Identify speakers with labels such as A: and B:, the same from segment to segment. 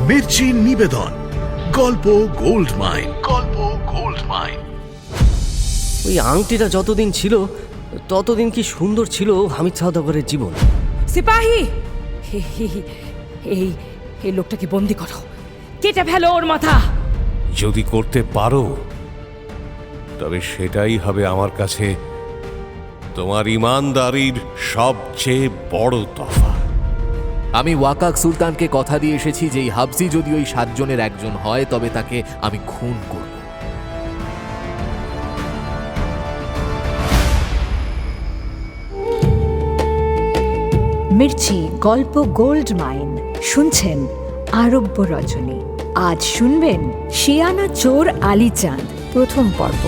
A: মির্চি নিবেদন, গল্প gold mine. গল্প গোল্ড মাইন।
B: ওই আংটিটা যতদিন ছিল ততদিন কি সুন্দর ছিল হামিদ সওদাগরের জীবন।
C: সিপাহী, এই এই লোকটাকে বন্দি করো, কেটে ফেলো ওর মাথা।
D: যদি করতে পারো তবে সেটাই হবে আমার কাছে তোমার ইমানদারির সবচেয়ে বড় তফা।
E: আমি ওয়াকাক সুলতানকে কথা দিয়ে এসেছি যে এই হাবসি যদি ওই 7 জনের একজন হয় তবে তাকে আমি খুন করব।
F: মির্চি গল্প গোল্ড মাইন শুনছেন আরব্য রজনী। আজ শুনবেন শিয়ানা চোর আলী চাঁদ, প্রথম পর্ব।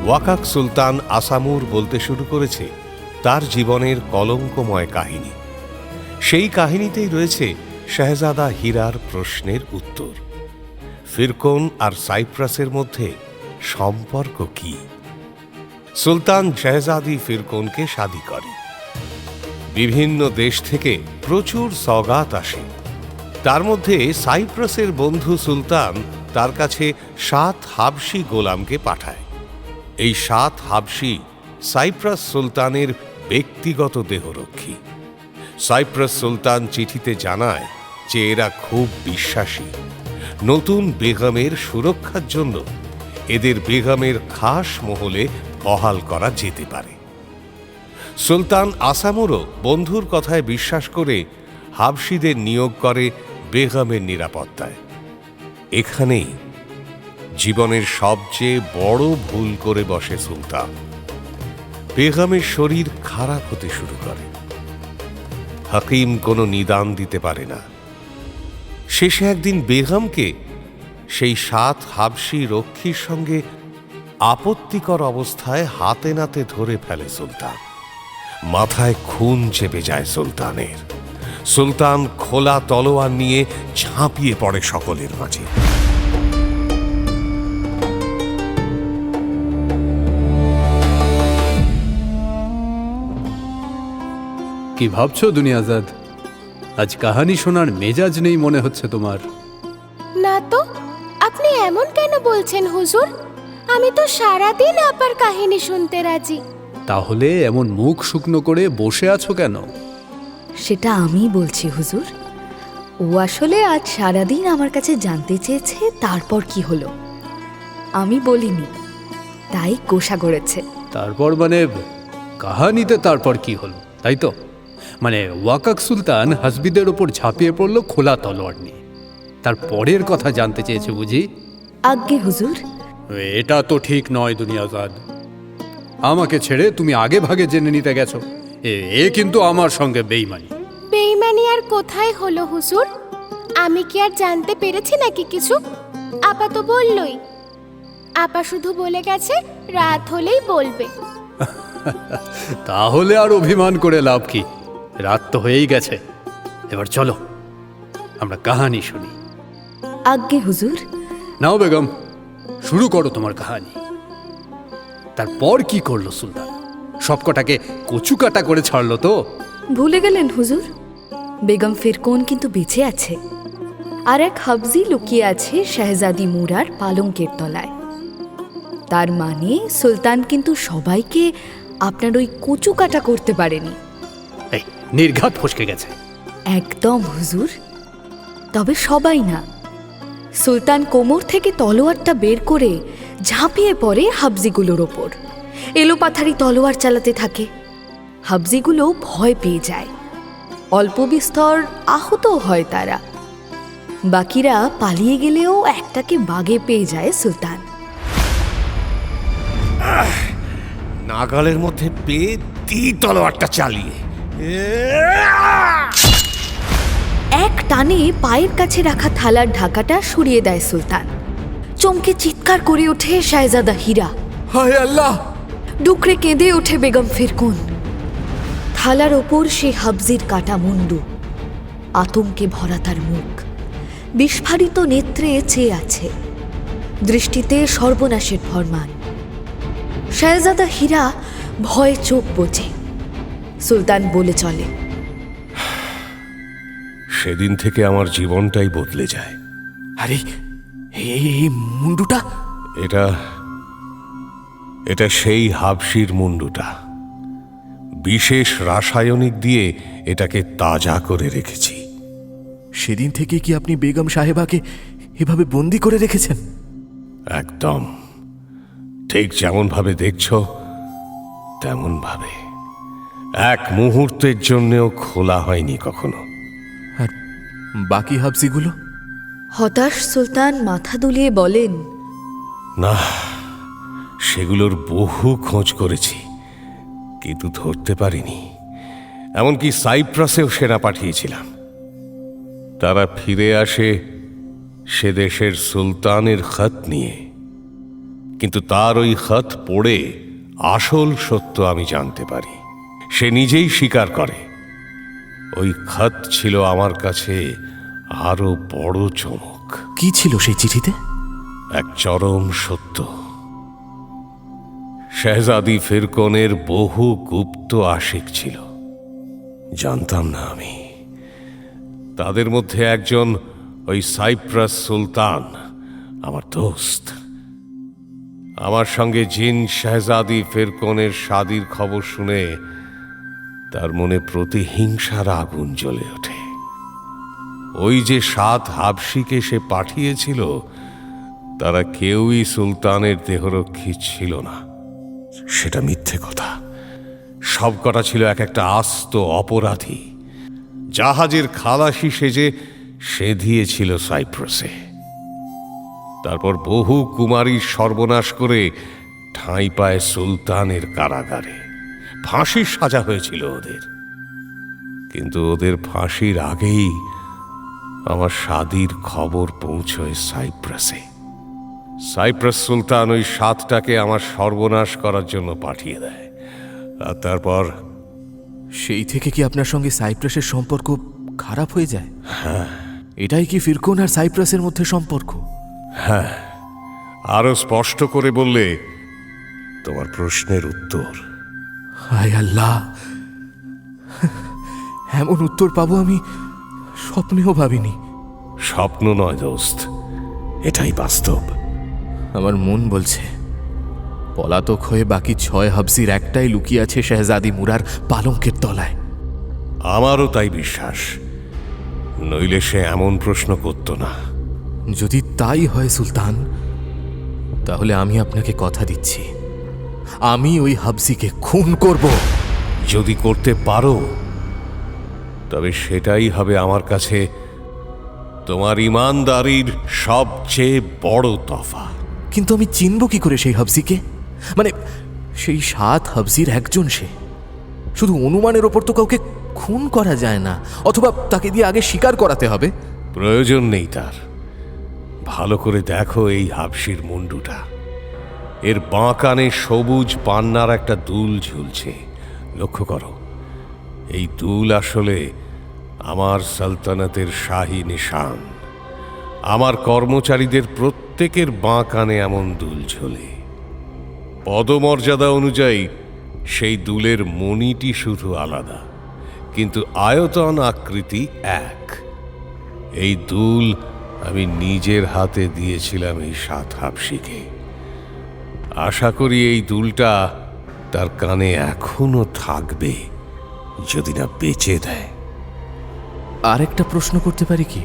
D: ওয়াকাক সুলতান আসামুর বলতে শুরু করেছে তার জীবনের কলঙ্কময় কাহিনী। সেই কাহিনীতেই রয়েছে শাহজাদা হীরার প্রশ্নের উত্তর। ফিরকোন আর সাইপ্রাসের মধ্যে সম্পর্ক কি? সুলতান শাহজাদি ফিরকোনকে শাদী করে। বিভিন্ন দেশ থেকে প্রচুর সওগাত আসে। তার মধ্যে সাইপ্রাসের বন্ধু সুলতান তার কাছে 7 হাবশি গোলামকে পাঠায়। এই 7 হাবশি সাইপ্রাস সুলতানের ব্যক্তিগত দেহরক্ষী। সাইপ্রাস সুলতান চিঠিতে জানায় যে এরা খুব বিশ্বাসী। নতুন বেগমের সুরক্ষার জন্য এদের বেগমের খাস মহলে বহাল করা যেতে পারে। সুলতান আসামুরও বন্ধুর কথায় বিশ্বাস করে হাবশিদের নিয়োগ করে বেগমের নিরাপত্তায়। এখানেই জীবনের সবচেয়ে বড় ভুল করে বসে সুলতান। বেগমের শরীর খারাপ হতে শুরু করে। হাকিম কোনো নিদান দিতে পারে না। শেষে একদিন বেগমকে সেই 7 হাবশি রক্ষীর সঙ্গে আপত্তিকর অবস্থায় হাতে নাতে ধরে ফেলে সুলতান। মাথায় খুন চেপে যায় সুলতানের। সুলতান খোলা তলোয়ার নিয়ে ঝাঁপিয়ে পড়ে সকলের মাঝে।
G: কি ভাবছো দুনিয়াজাদ? আজ কাহানি শোনার মেজাজ নেই মনে হচ্ছে তোমার।
H: না তো, আপনি এমন কেন বলছেন হুজুর? আমি তো সারাদিন আপার কাহিনী শুনতে রাজি।
G: তাহলে এমন মুখ শুকনো করে বসে আছো কেন?
F: সেটা আমি বলছি হুজুর। ও আসলে আজ সারাদিন আমার কাছে জানতে চেয়েছে তারপর কি হলো। আমি বলিনি, তাই কোষা করেছে।
G: তারপর মানে কাহানিতে তারপর কি হলো, তাই তো? মানে ওয়াকাক সুলতান হাসবিদের ওপর ঝাঁপিয়ে পড়লো খোলা তলোয়ার নিয়ে। তার পরের কথা জানতে চেয়েছে বুঝি?
F: আজ্ঞে হুজুর।
G: এটা তো ঠিক নয় দুনিয়াজাদ। আমাকে ছেড়ে তুমি আগে ভাগে জেনে নিতে গেছো। এ কিন্তু আমার সঙ্গে বেইমানি।
H: বেইমানি আর কোথায় হলো হুজুর? আমি কি আর জানতে পেরেছি নাকি কিছু? আপা তো বললই। আপা শুধু বলে গেছে রাত হলেই বলবে।
G: তাহলে আর অভিমান করে লাভ কি? রাত তো হয়েই গেছে। এবার চলো আমরা কাহানি শুনি।
F: আজ্ঞে হুজুর।
G: নাও বেগম, শুরু করো তোমার কাহানি। তারপর কি করলো সুলতান? সবকটাকে কচু কাটা করে ছাড়লো তো?
F: ভুলে গেলেন হুজুর, বেগম ফিরকোন কিন্তু বেঁচে আছে। আর এক হাবজি লুকিয়ে আছে শাহজাদি মুরার পালঙ্কের তলায়। তার মানে সুলতান কিন্তু সবাইকে আপনার ওই কচু কাটা করতে পারেনি।
G: এই নির্ঘাত ফসকে গেছে।
F: একদম হুজুর, তবে সবাই না। সুলতান কোমর থেকে তলোয়ারটা বের করে ঝাঁপিয়ে পড়ে হাবজিগুলোর ওপর। এলোপাথারি তলোয়ার চালাতে থাকে। হাবজিগুলো ভয় পেয়ে যায়। অল্প বিস্তর আহত হয় তারা। বাকিরা পালিয়ে গেলেও একটাকে বাগে পেয়ে যায় সুলতান।
D: নাগালের মধ্যে পেয়ে তলোয়ারটা চালিয়ে
F: এক টানে পায়ের কাছে রাখা থালার ঢাকাটা সরিয়ে দেয় সুলতান। চমকে চিৎকার করে ওঠে শাহজাদা হীরা।
E: হায় আল্লাহ!
F: ডুকরে কেঁদে ওঠে বেগম ফিরকোন। থালার ওপর সে হাবজির কাটা মুন্ডু। আতঙ্কে ভরা তার মুখ। বিস্ফারিত নেত্রে চেয়ে আছে। দৃষ্টিতে সর্বনাশের ফরমান। শাহজাদা হীরা ভয়ে চোখ বোঝে। সুলতান বলে চলে,
D: সেদিন থেকে আমার জীবনটাই বদলে যায়।
E: আরে এই মুন্ডুটা?
D: এটা সেই হাবশির মুন্ডুটা। বিশেষ রাসায়নিক দিয়ে এটাকে তাজা করে রেখেছি।
E: সেদিন থেকে কি আপনি বেগম সাহেবাকে এভাবে বন্দি করে রেখেছেন?
D: একদম ঠিক যেমন ভাবে দেখছো তেমন ভাবে। এক মুহূর্তের জন্যও খোলা হয়নি কখনো।
E: আর বাকি হাবসিগুলো?
F: হতাশ সুলতান মাথা দুলিয়ে বলেন,
D: না, সেগুলোর বহু খোঁজ করেছি, কিন্তু ধরতে পারিনি। এমনকি সাইপ্রাসেও সেনা পাঠিয়েছিলাম। তারা ফিরে আসে সে দেশের সুলতানের খত নিয়ে, কিন্তু তার ওই খত পড়ে আসল সত্য আমি জানতে পারি। সে নিজেই স্বীকার করে ওই খত ছিল আমার কাছে আরো বড় চমক।
E: কি ছিল সেই চিঠিতে?
D: এক চরম সত্য। শেহজাদি ফিরকনের বহু গুপ্ত আশিক ছিল, জানতাম না আমি। তাদের মধ্যে একজন ওই সাইপ্রাস সুলতান, আমার দোস্ত। আমার সঙ্গে জিন শেহজাদি ফিরকনের শাদির খবর শুনে তার মনে প্রতিহিংসার আগুন জ্বলে ওঠে। ওই যে 7 হাবশিকে সে পাঠিয়েছিল, তারা কেউই সুলতানের দেহরক্ষী ছিল না। সেটা মিথ্যে কথা। সব কটা ছিল এক একটা আস্ত অপরাধী। জাহাজের খালাসি সেজে সে দিয়েছিল সাইপ্রাসে। তারপর বহু কুমারীর সর্বনাশ করে ঠাঁই পায় সুলতানের কারাগারে। ফাঁসির সাজা হয়েছিল ওদের, কিন্তু ওদের ফাঁসির আগেই আমার শাদির খবর পৌঁছয় সাইপ্রাসে। সাইপ্রাস সুলতান ওই 7টাকে আমার সর্বনাশ করার জন্য পাঠিয়ে দেয়। আর তারপর
E: সেই থেকে কি আপনার সঙ্গে সাইপ্রাসের সম্পর্ক খারাপ হয়ে যায়? হ্যাঁ। এটাই কি ফিরকন আর সাইপ্রাসের মধ্যে সম্পর্ক?
D: হ্যাঁ, আরো স্পষ্ট করে বললে তোমার প্রশ্নের উত্তর।
E: হায় আল্লাহ, এমন উত্তর পাবো আমি স্বপ্নেও ভাবিনি।
D: স্বপ্ন নয় দোস্ত, এটাই বাস্তব।
E: আমার মন বলছে পলাতক হয়ে বাকি 6 হাবসির একটাই লুকিয়ে আছে শেহজাদি মুরার পালঙ্কের তলায়।
D: আমারও তাই বিশ্বাস, নইলে সে এমন প্রশ্ন করত না।
E: যদি তাই হয় সুলতান, তাহলে আমি আপনাকে কথা দিচ্ছি, আমি ওই হাবসিকে খুন করব।
D: যদি করতে পারো, তবে সেটাই হবে আমার কাছে তোমার ইমানদারির সবচেয়ে বড় তফা।
E: কিন্তু আমি চিনব কি করে সেই হাবসিকে? মানে সেই 7 হাবসির একজন সে। শুধু অনুমানের ওপর তো কাউকে খুন করা যায় না, অথবা তাকে দিয়ে আগে স্বীকার করাতে হবে।
D: প্রয়োজন নেই তার। ভালো করে দেখো এই হাবশির মুন্ডুটা। এর বাঁ কানে সবুজ পান্নার একটা দুল ঝুলছে, লক্ষ্য করো। এই দুল আসলে আমার সালতানাতের শাহী নিশান। আমার কর্মচারীদের প্রত্যেকের বাঁ কানে এমন দুল ঝোলে। পদমর্যাদা অনুযায়ী সেই দুলের মণিটি শুধু আলাদা, কিন্তু আয়তন আকৃতি এক। এই দুল আমি নিজের হাতে দিয়েছিলাম এই 7 হাবশিকে। আশা করি এই দুলটা তার কানে এখনো থাকবে, যদি না বেচে দেয়।
E: আরেকটা প্রশ্ন করতে পারি কি?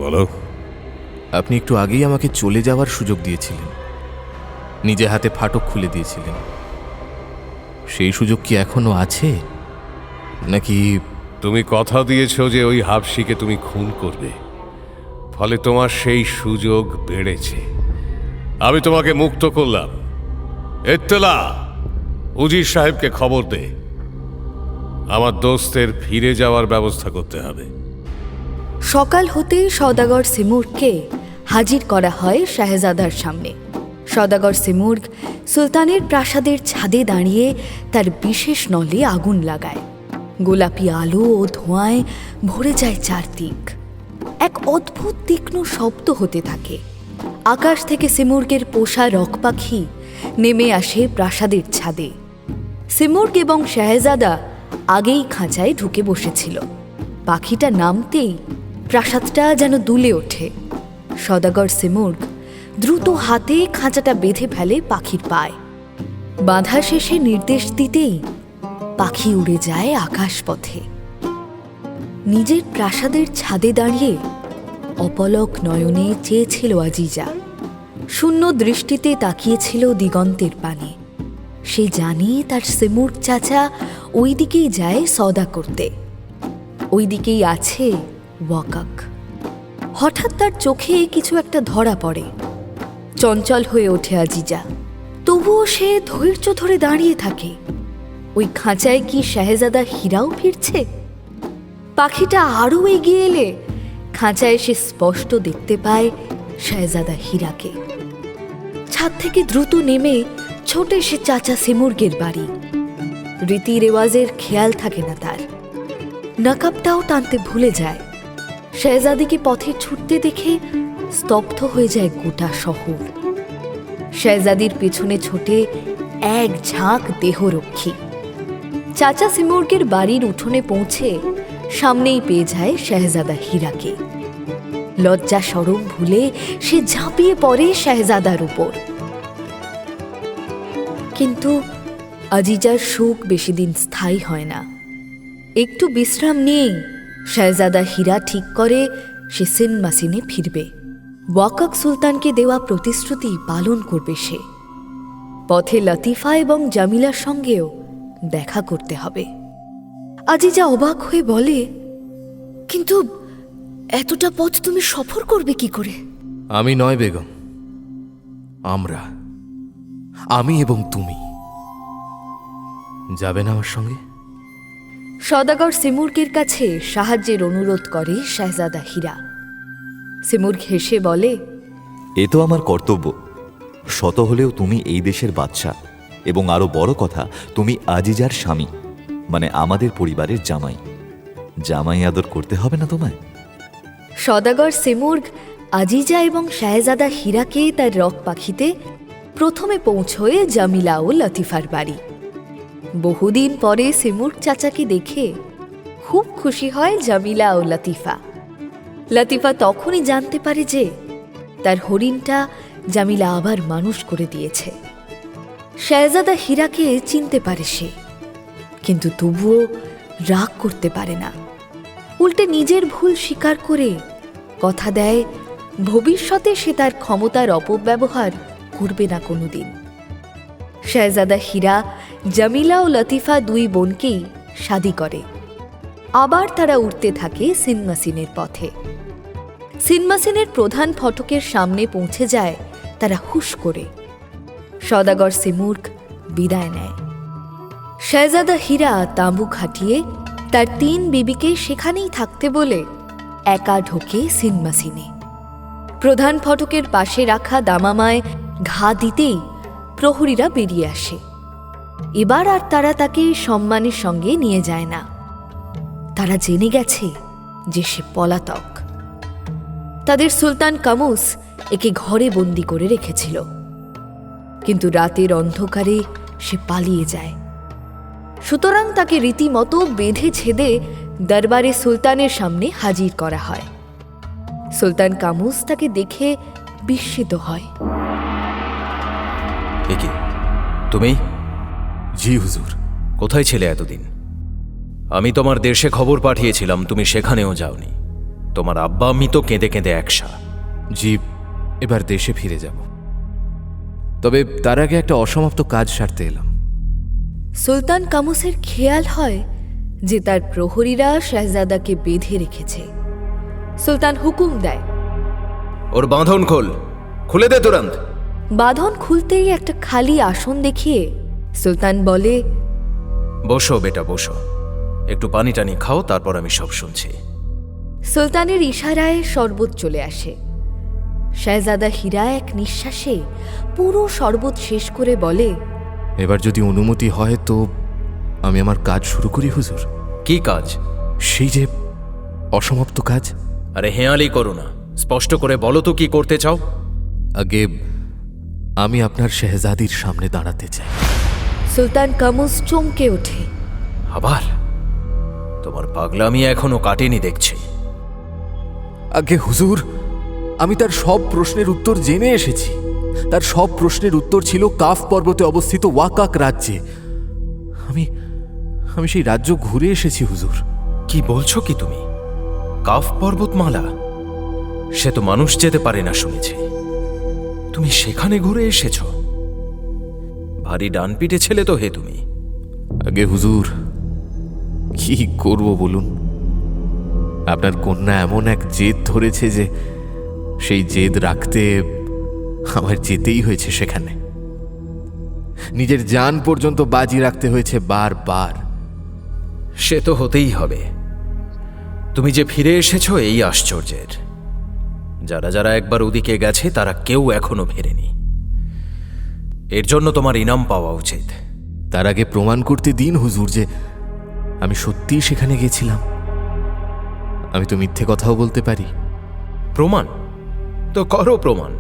D: বলো।
E: আপনি একটু আগেই আমাকে চলে যাওয়ার সুযোগ দিয়েছিলেন, নিজে হাতে ফাটক খুলে দিয়েছিলেন। সেই সুযোগ কি এখনো আছে, নাকি?
D: তুমি কথা দিয়েছো যে ওই হাবশিকে তুমি খুন করবে, ফলে তোমার সেই সুযোগ বেড়েছে। আমি তোমাকে মুক্ত করলাম। ইত্তেলা, উজির সাহেবকে খবর দে, আমার দোস্তের ফিরে যাওয়ার ব্যবস্থা করতে হবে।
F: সকাল হতেই সওদাগর সিমুরকে হাজির করা হয় শাহজাদার সামনে। সওদাগর সিমুর্গ সুলতানের প্রাসাদের ছাদে দাঁড়িয়ে তার বিশেষ নলে আগুন লাগায়। গোলাপি আলো ও ধোঁয়ায় ভরে যায় চারদিক। এক অদ্ভুত তীক্ষ্ণ শব্দ হতে থাকে। আকাশ থেকে সিমুর্গের পোষা রক পাখি নেমে আসে প্রাসাদের ছাদে। সিমুর্গ এবং শাহেজাদা আগেই খাঁচায় ঢুকে বসেছিল। পাখিটা নামতেই প্রাসাদটা যেন দুলে ওঠে। সদাগর সিমুর্গ দ্রুত হাতে খাঁচাটা বেঁধে ফেলে পাখির পায়। বাঁধা শেষে নির্দেশ দিতেই পাখি উড়ে যায় আকাশপথে। নিজের প্রাসাদের ছাদে দাঁড়িয়ে অপলক নয়নে চেয়েছিল আজিজা। শূন্য দৃষ্টিতে তাকিয়েছিল দিগন্তের পানে। সে জানে তার সিমুর্গ চাচা ওই দিকেই যায় সওদা করতে, ওই দিকেই আছে ওয়াকাক। হঠাৎ তার চোখে কিছু একটা ধরা পড়ে। চঞ্চল হয়ে ওঠে আজিজা, তবুও সে ধৈর্য ধরে দাঁড়িয়ে থাকে। ওই খাঁচায় কি শাহেজাদা হীরাও ফিরছে? পাখিটা আরও এগিয়ে এলে খাঁচায় সে স্পষ্ট দেখতে পায় শাহেজাদা হীরাকে। ছাদ থেকে দ্রুত নেমে ছোটে সে চাচা সিমুর্গের বাড়ি। রীতি রেওয়াজের খেয়াল থাকে না তার, নকাবটাও টানতে ভুলে যায়। শাহজাদিকে পথে ছুটতে দেখে স্তব্ধ হয়ে যায় গোটা শহর। শাহজাদির পেছনে ছোটে এক ঝাঁক দেহরক্ষী। চাচা সিমুর্গের বাড়ির উঠোনে পৌঁছে সামনেই পেয়ে যায় শাহজাদা হীরাকে। লজ্জা শরম ভুলে সে ঝাঁপিয়ে পড়ে শাহজাদার উপর। কিন্তু আজিজার সুখ বেশি দিন স্থায়ী হয় না। একটু বিশ্রাম নিয়েই শাহজাদা হীরা ঠিক করে সে সিনমাসিনে ফিরবে। ওয়াকাক সুলতানকে দেওয়া প্রতিশ্রুতি পালন করবে সে। পথে লতিফা এবং জামিলার সঙ্গেও দেখা করতে হবে। আজিজা অবাক হয়ে বলে, কিন্তু এতটা পথ তুমি সফর করবে কি করে?
E: আমি নয় বেগম, আমরা, আমি এবং তুমি। যাবে না আমার সঙ্গে?
F: সদাগর সিমুর্গের কাছে সাহায্যের অনুরোধ করে শাহজাদা হীরা। সিমুর্গ হেসে বলে,
I: এ তো আমার কর্তব্য। শত হলেও তুমি এই দেশের বাদশা, এবং আরো বড় কথা, তুমি আজিজার স্বামী, মানে আমাদের পরিবারের জামাই। জামাই আদর করতে হবে না তোমায়?
F: সদাগর সিমুর্গ আজিজা এবং শাহজাদা হীরাকে তার রক পাখিতে প্রথমে পৌঁছয় জামিলা ও লতিফার বাড়ি। বহুদিন পরে সিমুর্গ চাচাকে দেখে খুব খুশি হয় জামিলা ও লতিফা। লতিফা তখনই জানতে পারে যে তার হরিণটা জামিলা আবার মানুষ করে দিয়েছে। শাহজাদা হীরাকে চিনতে পারে সে, কিন্তু তবুও রাগ করতে পারে না। উল্টে নিজের ভুল স্বীকার করে কথা দেয় ভবিষ্যতে সে তার ক্ষমতার অপব্যবহার করবে না কোনোদিন। শাহজাদা হীরা জামিলা ও লতিফা দুই বোনকেই শাদী করে। আবার তারা উঠতে থাকে সিনমাসিনের পথে। সিনমাসিনের প্রধান ফটকের সামনে পৌঁছে যায় তারা হুশ করে। সদাগর সিমুর্গ বিদায় নেয়। শাহজাদা হীরা তাঁবু খাটিয়ে তার 3 বিবিকে সেখানেই থাকতে বলে একা ঢোকে সিনমাসিনে। প্রধান ফটকের পাশে রাখা দামামায় ঘা দিতেই প্রহরীরা বেরিয়ে আসে। এবার আর তারা তাকে সম্মানের সঙ্গে নিয়ে যায় না। তারা জেনে গেছে যে সে পলাতক। তাদের সুলতান কামুস একে ঘরে বন্দি করে রেখেছিল, কিন্তু রাতের অন্ধকারে সে পালিয়ে যায়। সুতরাং তাকে রীতিমতো বেঁধে ছেদে দরবারে সুলতানের সামনে হাজির করা হয়। সুলতান কামুস তাকে দেখে বিস্মিত হয়।
J: একি তুমি?
E: জি হুজুর।
J: কোথায় ছিলে এতদিন? আমি তোমার দেশে খবর পাঠিয়েছিলাম, তুমি সেখানেও যাওনি। তোমার আব্বা আম্মি তো কেঁদে কেঁদে একসা।
E: জি, এবার দেশে ফিরে যাব, তবে তার আগে একটা অসমাপ্ত কাজ সারতে এলাম।
F: সুলতান কামুসের খেয়াল হয় যে তার প্রহরীরা শাহজাদাকে বেঁধে রেখেছে। সুলতান হুকুম দেয়,
J: ওর বাঁধন খোল, খুলে দে তুরন্ত।
F: বাঁধন খুলতেই একটা খালি আসন দেখিয়ে সুলতান বলে,
J: বসো বেটা বসো, একটু পানি টানি খাও, তারপর আমি সব শুনছি।
F: সুলতানের ইশারায় শরবত চলে আসে। শাহজাদা হীরা এক নিঃশ্বাসে পুরো শরবত শেষ করে বলে,
E: এবার যদি অনুমতি হয় তো আমি আমার কাজ শুরু করি হুজুর।
J: কি কাজ?
E: সেই যে অসমাপ্ত কাজ।
J: আরে হেয়ালি করো না, স্পষ্ট করে বলো তো কি করতে চাও।
E: আগে আমি আপনার শেহজাদির সামনে দাঁড়াতে চাই।
F: সুলতান কামুস চমকে ওঠে।
J: আবার তোমার পাগলামি এখনো কাটেনি দেখছি।
E: আগে হুজুর, আমি তার সব প্রশ্নের উত্তর জেনে এসেছি। তার সব প্রশ্নের উত্তর ছিল কাফ পর্বতে অবস্থিত ওয়াকাক রাজ্যে। আমি সেই রাজ্য ঘুরে এসেছি হুজুর।
J: কি বলছো কি তুমি? কাফ পর্বতমালা, সে তো মানুষ যেতে পারে না শুনেছি। তুমি সেখানে ঘুরে এসেছো? ভারী ডানপিটে ছেলে তো হে তুমি।
E: আগে হুজুর, কি করব বলুন? আপনার কন্যা এমন এক জেদ ধরেছে যে সেই জেদ রাখতে আমার যেতেই হয়েছে সেখানে। নিজের জান পর্যন্ত বাজি রাখতে হয়েছে বারবার।
J: সে তো হতেই হবে। তুমি যে ফিরে এসেছো এই আশ্চর্যের। যারা যারা একবার ওদিকে গেছে তারা কেউ এখনো ফেরেনি। এর জন্য তোমার ইনাম পাওয়া উচিত।
E: তার আগে প্রমাণ করতে দিন হুজুর যে আমি সত্যিই সেখানে গেছিলাম। আমি তো মিথ্যে কথাও বলতে পারি।
J: প্রমাণ তো করো, প্রমাণ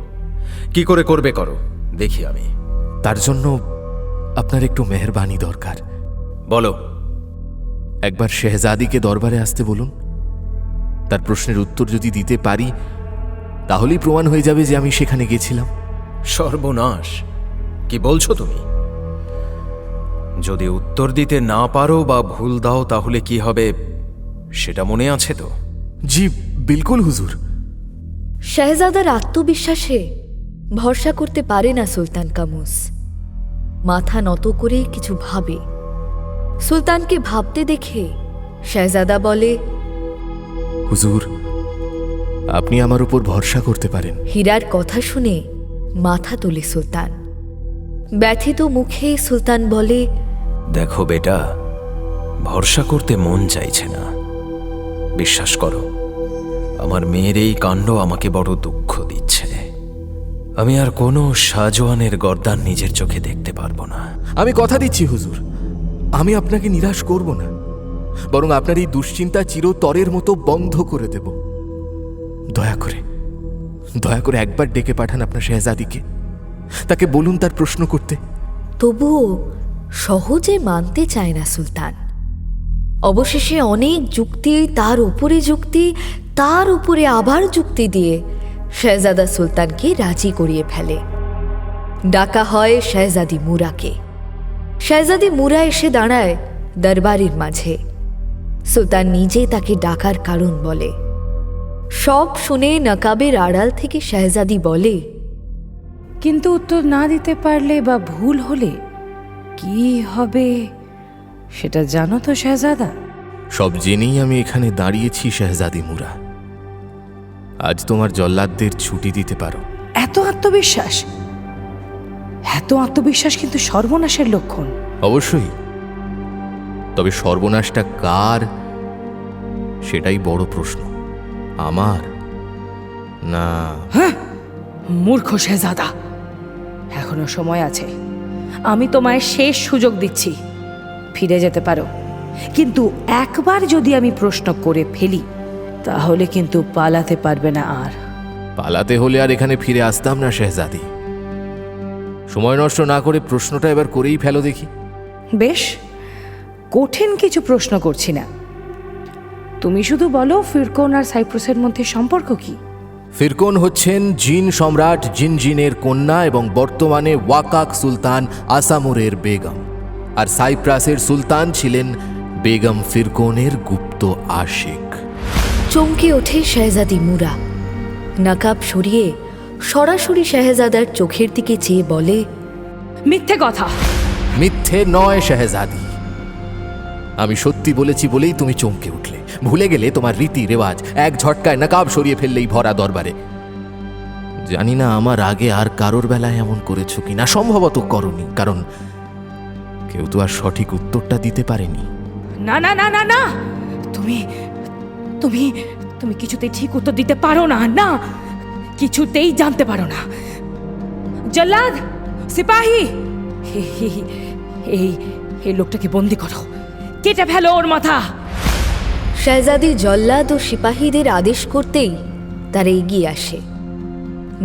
J: কি করে করবে করো, দেখি আমি।
E: তার জন্য আপনার একটু মেহেরবানি দরকার।
J: বলো।
E: একবার শেহজাদিকে দরবারে আসতে বলুন। তার প্রশ্নের উত্তর যদি দিতে পারি তাহলেই প্রমাণ হয়ে যাবে যে আমি সেখানে গেছিলাম।
J: সর্বনাশ, কি বলছো তুমি? যদি উত্তর দিতে না পারো বা ভুল দাও তাহলে কি হবে সেটা মনে আছে তো?
E: জি বিলকুল হুজুর।
F: শাহজাদার আত্মবিশ্বাসে ভরসা করতে পারে না সুলতান কামুস। মাথা নত করে কিছু ভাবে। সুলতানকে ভাবতে দেখে শাহজাদা বলে,
E: হুজুর, আপনি আমার উপর ভরসা করতে পারেন।
F: হীরার কথা শুনে মাথা তোলে সুলতান। ব্যথিত মুখে সুলতান বলে,
J: দেখো বেটা, ভরসা করতে মন চাইছে না। বিশ্বাস করো, আমার মেয়ের এই কাণ্ড আমাকে বড় দুঃখ দিচ্ছে। আমি আর কোনো শাহজাহানের গর্দান নিজের চোখে দেখতে পারবো না।
E: আমি কথা দিচ্ছি হুজুর, আমি আপনাকে নিরাশ করব না, বরং আপনার এই দুশ্চিন্তা চিরতরের মতো বন্ধ করে দেব। দয়া করে একবার ডেকে পাঠান আপনার শেহজাদিকে। তাকে বলুন তার প্রশ্ন করতে।
F: তবুও সহজে মানতে চায় না সুলতান। অবশেষে অনেক যুক্তি, তার উপরে যুক্তি, তার উপরে আবার যুক্তি দিয়ে শেহজাদা সুলতানকে রাজি করিয়ে ফেলে। ডাকা হয় শেহজাদি মুরাকে। শেহজাদি মুরা এসে দাঁড়ায় দরবারের মাঝে। সুলতান নিজে তাকে ডাকার কারণ বলে। সব শুনে নকাবের আড়াল থেকে শেহজাদি বলে,
C: কিন্তু উত্তর না দিতে পারলে বা ভুল হলে কি হবে সেটা জানো তো শাহজাদা?
E: সব জেনেই আমি এখানে দাঁড়িয়েছি শেহজাদি মুরা। আজ তোমার জল্লাদদের ছুটি দিতে পারো।
C: এত আত্মবিশ্বাস, এত আত্মবিশ্বাস কিন্তু সর্বনাশের লক্ষণ।
E: অবশ্যই, তবে সর্বনাশটা কার সেটাই বড় প্রশ্ন। আমার না?
C: হ্যাঁ, মূর্খ শাহজাদা, এখনো সময় আছে। আমি তোমায় শেষ সুযোগ দিচ্ছি, ফিরে যেতে পারো। কিন্তু একবার যদি আমি প্রশ্ন করে ফেলি তাহলে কিন্তু পালাতে পারবে না আর।
E: পালাতে হলে আর এখানে ফিরে আসতাম না শেহজাদি। সময় নষ্ট না করে প্রশ্নটা এবার করেই ফেলো দেখি।
C: বেশ, কঠিন কিছু প্রশ্ন করছি না। তুমি শুধু বলো, ফিরকোন আর সাইপ্রাসের মধ্যে সম্পর্ক কি?
E: ফিরকোন হচ্ছেন জিন সম্রাট জিনজিনের কন্যা এবং বর্তমানে ওয়াকাক সুলতান আসামুরের বেগম। আর সাইপ্রাসের সুলতান ছিলেন বেগম ফিরকোনের গুপ্ত আশিক।
F: চমকে ওঠে শেহজাদি মুরা। নকাব সরিয়ে সরাসরি শাহজাদার চোখের দিকে চেয়ে বলে,
C: মিথ্যে কথা।
E: মিথ্যে নয় শেহজাদি, আমি সত্যি বলেছি বলেই তুমি চমকে উঠলে। ভুলে গেলে তোমার রীতি রেওয়াজ, এক ঝটকায় নকাব সরিয়ে ফেললেই ভরা দরবারে। জানি না আমার আগে আর কারোর বেলায় এমন করেছো কিনা, সম্ভবত করনি, কারণ কেউ তো আর সঠিক উত্তরটা দিতে পারেনি।
C: না না না না না, তুমি তুমি তুমি কিছুতেই ঠিক উত্তর দিতে পারো না। না, কিছুতেই জানতে পারো না। জল্লাদ, সিপাহী, এই লোকটাকে বন্দি করো, কেটে ফেলো ওর মাথা।
F: শাহজাদি জল্লাদ ও সিপাহীদের আদেশ করতেই তারা এগিয়ে আসে।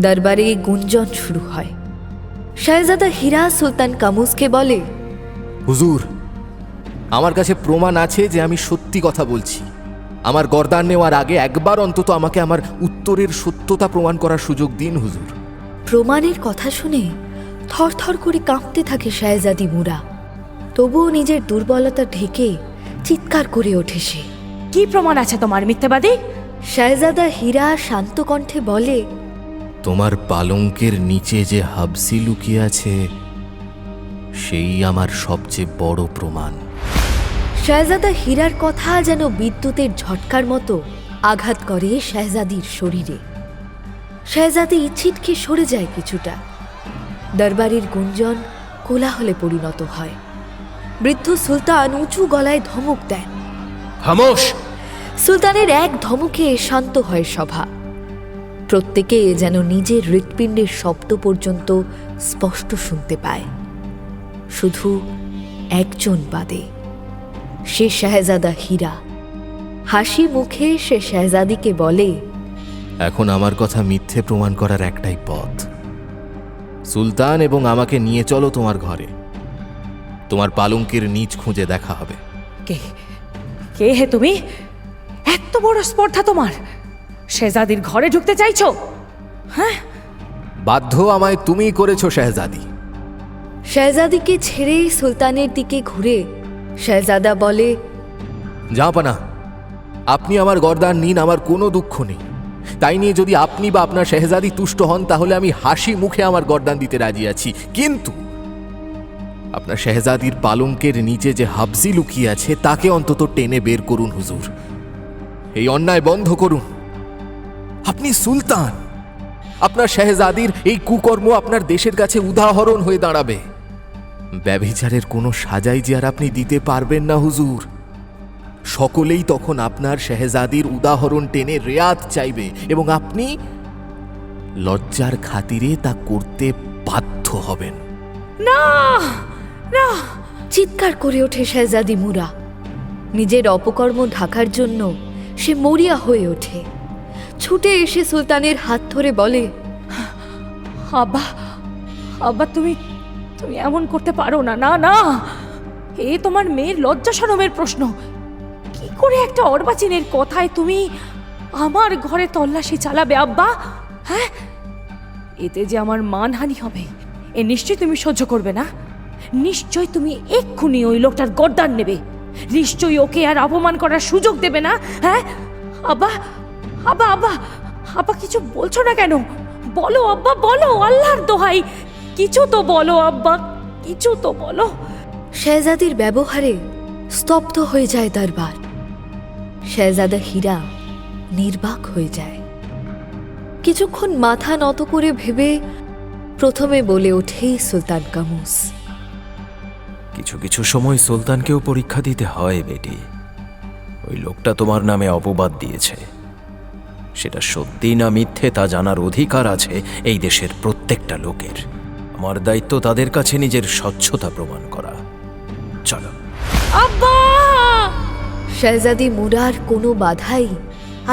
F: দরবারে গুঞ্জন শুরু হয়। শাহজাদা হীরা সুলতান কামুসকে বলে,
E: হুজুর, আমার কাছে প্রমাণ আছে যে আমি সত্যি কথা বলছি। আমার গর্দান নেওয়ার আগে একবার অন্তত আমাকে আমার উত্তরের সত্যতা প্রমাণ করার সুযোগ দিন হুজুর।
F: প্রমাণের কথা শুনে থরথর করে কাঁপতে থাকে শাহজাদি মুরা। তবুও নিজের দুর্বলতা ঢেকে চিৎকার করে ওঠে সে।
C: কি প্রমাণ আছে তোমার, মিথ্যাবাদী?
F: শাহজাদা হীরা শান্ত কণ্ঠে বলে,
E: তোমার পালঙ্কের নিচে যে হাবসি লুকিয়ে আছে সেই আমার সবচেয়ে বড় প্রমাণ।
F: শাহজাদা হীরার কথা যেন বিদ্যুতের ঝটকার মতো আঘাত করে শাহজাদির শরীরে। শাহজাদি ছিটকে সরে যায় কিছুটা। দরবারের গুঞ্জন কোলাহলে পরিণত হয়। বৃদ্ধ সুলতান উঁচু গলায় ধমক দেন।
E: খামোশ!
F: সুলতানের এক ধমকে শান্ত হয় সভা। প্রত্যেকে যেন নিজের হৃৎপিণ্ডের শব্দ পর্যন্ত স্পষ্ট শুনতে পায়, শুধু একজন বাদে, সে শাহজাদা হীরা। হাসি মুখে সে শাহজাদিকে বলে,
E: এখন আমার কথা মিথ্যে প্রমাণ করার একটাই পথ। সুলতান এবং আমাকে নিয়ে চলো তোমার ঘরে। তোমার পালঙ্কের নিচ খুঁজে দেখা হবে।
C: কে কে হে তুমি? এত বড় স্পর্ধা তোমার? শেহজাদির ঘরে ঢুকতে চাইছো? হ্যাঁ,
E: বাধ্য আমায় তুমিই করেছো শাহজাদি।
F: শাহজাদিকে ছেড়ে সুলতানের দিকে ঘুরে শাহজাদা বলে,
E: জাহাপানা, আপনি আমার গর্দান নিন, আমার কোনো দুঃখ নেই। তাই নিয়ে যদি আপনি বা আপনার শাহজাদি তুষ্ট হন তাহলে আমি হাসি মুখে আমার গর্দান দিতে রাজি আছি। কিন্তু আপনার শাহজাদির পালঙ্কের নিচে যে হাবজি লুকিয়ে আছে তাকে অন্তত টেনে বের করুন হুজুর। এই অন্যায় বন্ধ করুন। আপনি সুলতান, আপনার শাহজাদির এই কুকর্ম আপনার দেশের কাছে উদাহরণ হয়ে দাঁড়াবে। ব্যভিচারের কোনো সাজাই যে আর আপনি দিতে পারবেন না হুজুর। সকলেই তখন আপনার শাহজাদির উদাহরণ টেনে রেয়াত চাইবে এবং আপনি লজ্জার খাতিরে তা করতে বাধ্য হবেন।
C: না না!
F: চিৎকার করে ওঠে শাহজাদি মুরা। নিজের অপকর্ম ঢাকার জন্য সে মরিয়া হয়ে ওঠে। ছুটে এসে সুলতানের হাত ধরে বলে,
C: আব্বা, আব্বা, তুমি তুমি এমন করতে পারো না। না না, এ তোমার মেয়ের লজ্জা শরমের প্রশ্ন। কি করে একটা অর্বাচীনের কথায় তুমি আমার ঘরে তল্লাশি চালাবে আব্বা? হ্যাঁ, এতে যে আমার মানহানি হবে এ নিশ্চয়ই তুমি সহ্য করবে না। নিশ্চয়ই তুমি এক্ষুনি ওই লোকটার গর্দান নেবে। নিশ্চয়ই ওকে আর অপমান করার সুযোগ দেবে না। হ্যাঁ আব্বা, আব্বা, আব্বা, আব্বা, কিছু বলছো না কেন? বলো আব্বা, বলো, আল্লাহর দোহাই, কিছু তো বলো আব্বা, কিছু তো বলো।
F: শাহজাদির ব্যবহারে স্তব্ধ হয়ে যায় দরবার। শাহজাদা হীরা নির্বাক হয়ে যায়। কিছুক্ষণ মাথা নত করে ভেবে প্রথমে বলে ওঠে সুলতান কামুস,
J: কিছু কিছু সময় সুলতানকেও পরীক্ষা দিতে হয় বেটি। ওই লোকটা তোমার নামে অপবাদ দিয়েছে, সেটা সত্যি না মিথ্যে তা জানার অধিকার আছে এই দেশের প্রত্যেকটা লোকের। আমার দায়িত্ব তাদের কাছে নিজের স্বচ্ছতা প্রমাণ করা। চলো।
C: আব্বা!
F: শাহজাদি মুরার কোনো বাধাই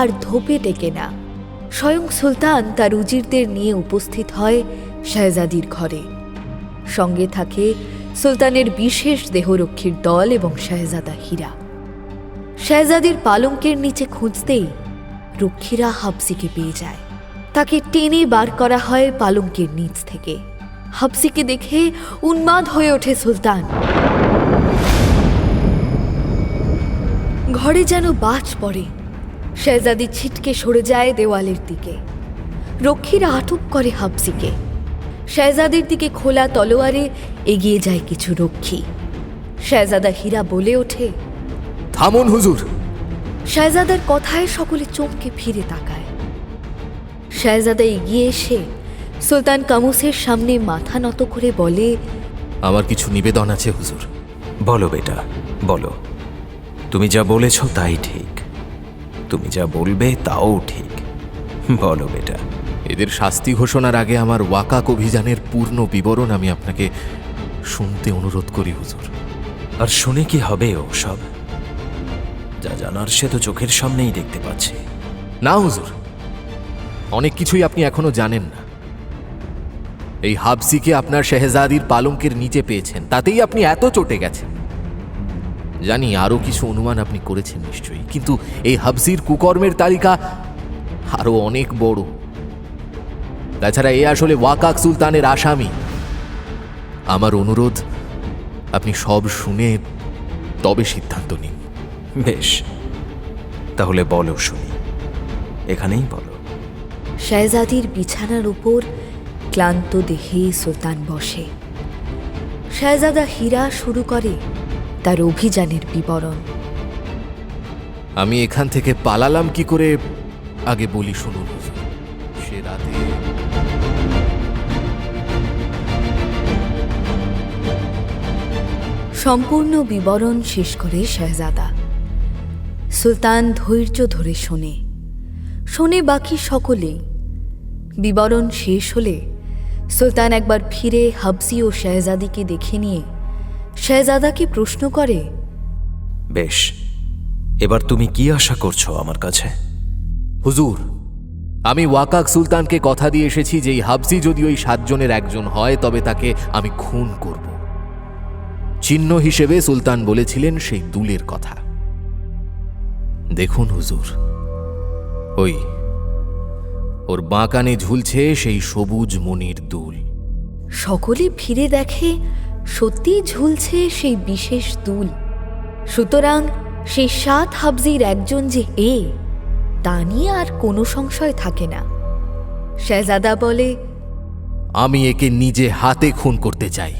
F: আর ধোপে টেকে না। স্বয়ং সুলতান তার উজিরদের নিয়ে উপস্থিত হয় শাহজাদির ঘরে। সঙ্গে থাকে সুলতানের বিশেষ দেহরক্ষীর দল এবং শাহজাদা হীরা। শাহজাদির পালঙ্কের নিচে খুঁজতেই রক্ষীরা হাবসিকে পেয়ে যায়। তাকে টেনে বার করা হয় পালঙ্কের নিচ থেকে। হাবসিকে দেখে উন্মাদ হয়ে ওঠে সুলতান। ঘরে যেন বাজ পড়ে। শাহজাদি ছিটকে সরে যায় দেওয়ালের দিকে। রক্ষীরা আটক করে হাবসিকে। শাহজাদির দিকে খোলা তলোয়ারে এগিয়ে যায় কিছু রক্ষী। শাহজাদা হীরা বলে ওঠে,
E: থামুন হুজুর।
F: শাহজাদার কথায় সকলে চমকে ফিরে তাকায়। শাহজাদা এগিয়ে এসে সুলতান কামুসের সামনে মাথা নত করে বলে,
E: আমার কিছু নিবেদন আছে হুজুর।
J: বলো বেটা, বলো। তুমি যা বলেছ তাই ঠিক, তুমি যা বলবে তাও ঠিক। বলো বেটা।
E: এদের শাস্তি ঘোষণার আগে আমার ওয়াকাক অভিযানের পূর্ণ বিবরণ আমি আপনাকে শুনতে অনুরোধ করি হুজুর।
J: আর শুনে কি হবে ওসব? যা জানার সে তো চোখের সামনেই দেখতে পাচ্ছি।
E: না হুজুর, অনেক কিছুই আপনি এখনো জানেন না। এই হাবসিকে আপনার শেহজাদির পালঙ্কের নিচে পেয়েছেন, তাতেই আপনি এত চটে গেছেন। জানি আরো কিছু অনুমান আপনি করেছেন নিশ্চয়ই, কিন্তু এই হাবসির কুকর্মের তালিকা আরো অনেক বড়। তাছাড়া এ আসলে ওয়াকাক সুলতানের আসামি। আমার অনুরোধ, আপনি সব শুনে তবে সিদ্ধান্ত নিন।
J: বেশ, তাহলে বলো শুনি, এখানেই বলো।
F: শেহজাদির বিছানার উপর ক্লান্ত দেহে সুলতান বসে। শেহজাদা হীরা শুরু করে তার অভিযানের বিবরণ।
E: আমি এখান থেকে পালালাম কি করে আগে বলি শুনুন হুজুর। সে রাতে
F: সম্পূর্ণ বিবরণ শেষ করে শেহজাদা। সুলতান ধৈর্য ধরে শোনে বাকি সকলেই। বিবরণ শেষ হলে সুলতান একবার ফিরে হাবসি ও শেহজাদিকে দেখে নিয়ে শেহজাদাকে প্রশ্ন করে,
J: বেশ, এবার তুমি কি আশা করছো আমার কাছে?
E: হুজুর, আমি ওয়াকাক সুলতানকে কথা দিয়ে এসেছি যে এই হাবসি যদি ওই 7 জনের একজন হয় তবে তাকে আমি খুন করব। চিহ্ন হিসেবে সুলতান বলেছিলেন সেই দুলের কথা। দেখুন হুজুর, ওর বাঁ কানে ঝুলছে সেই সবুজ মণির দুল।
F: সকলে ফিরে দেখে সত্যি ঝুলছে সেই বিশেষ দুল। সুতরাং সেই 7 হাবজির একজন যে তা নিয়ে আর কোনো সংশয় থাকে না। শেহজাদা বলে,
E: আমি একে নিজে হাতে খুন করতে চাই।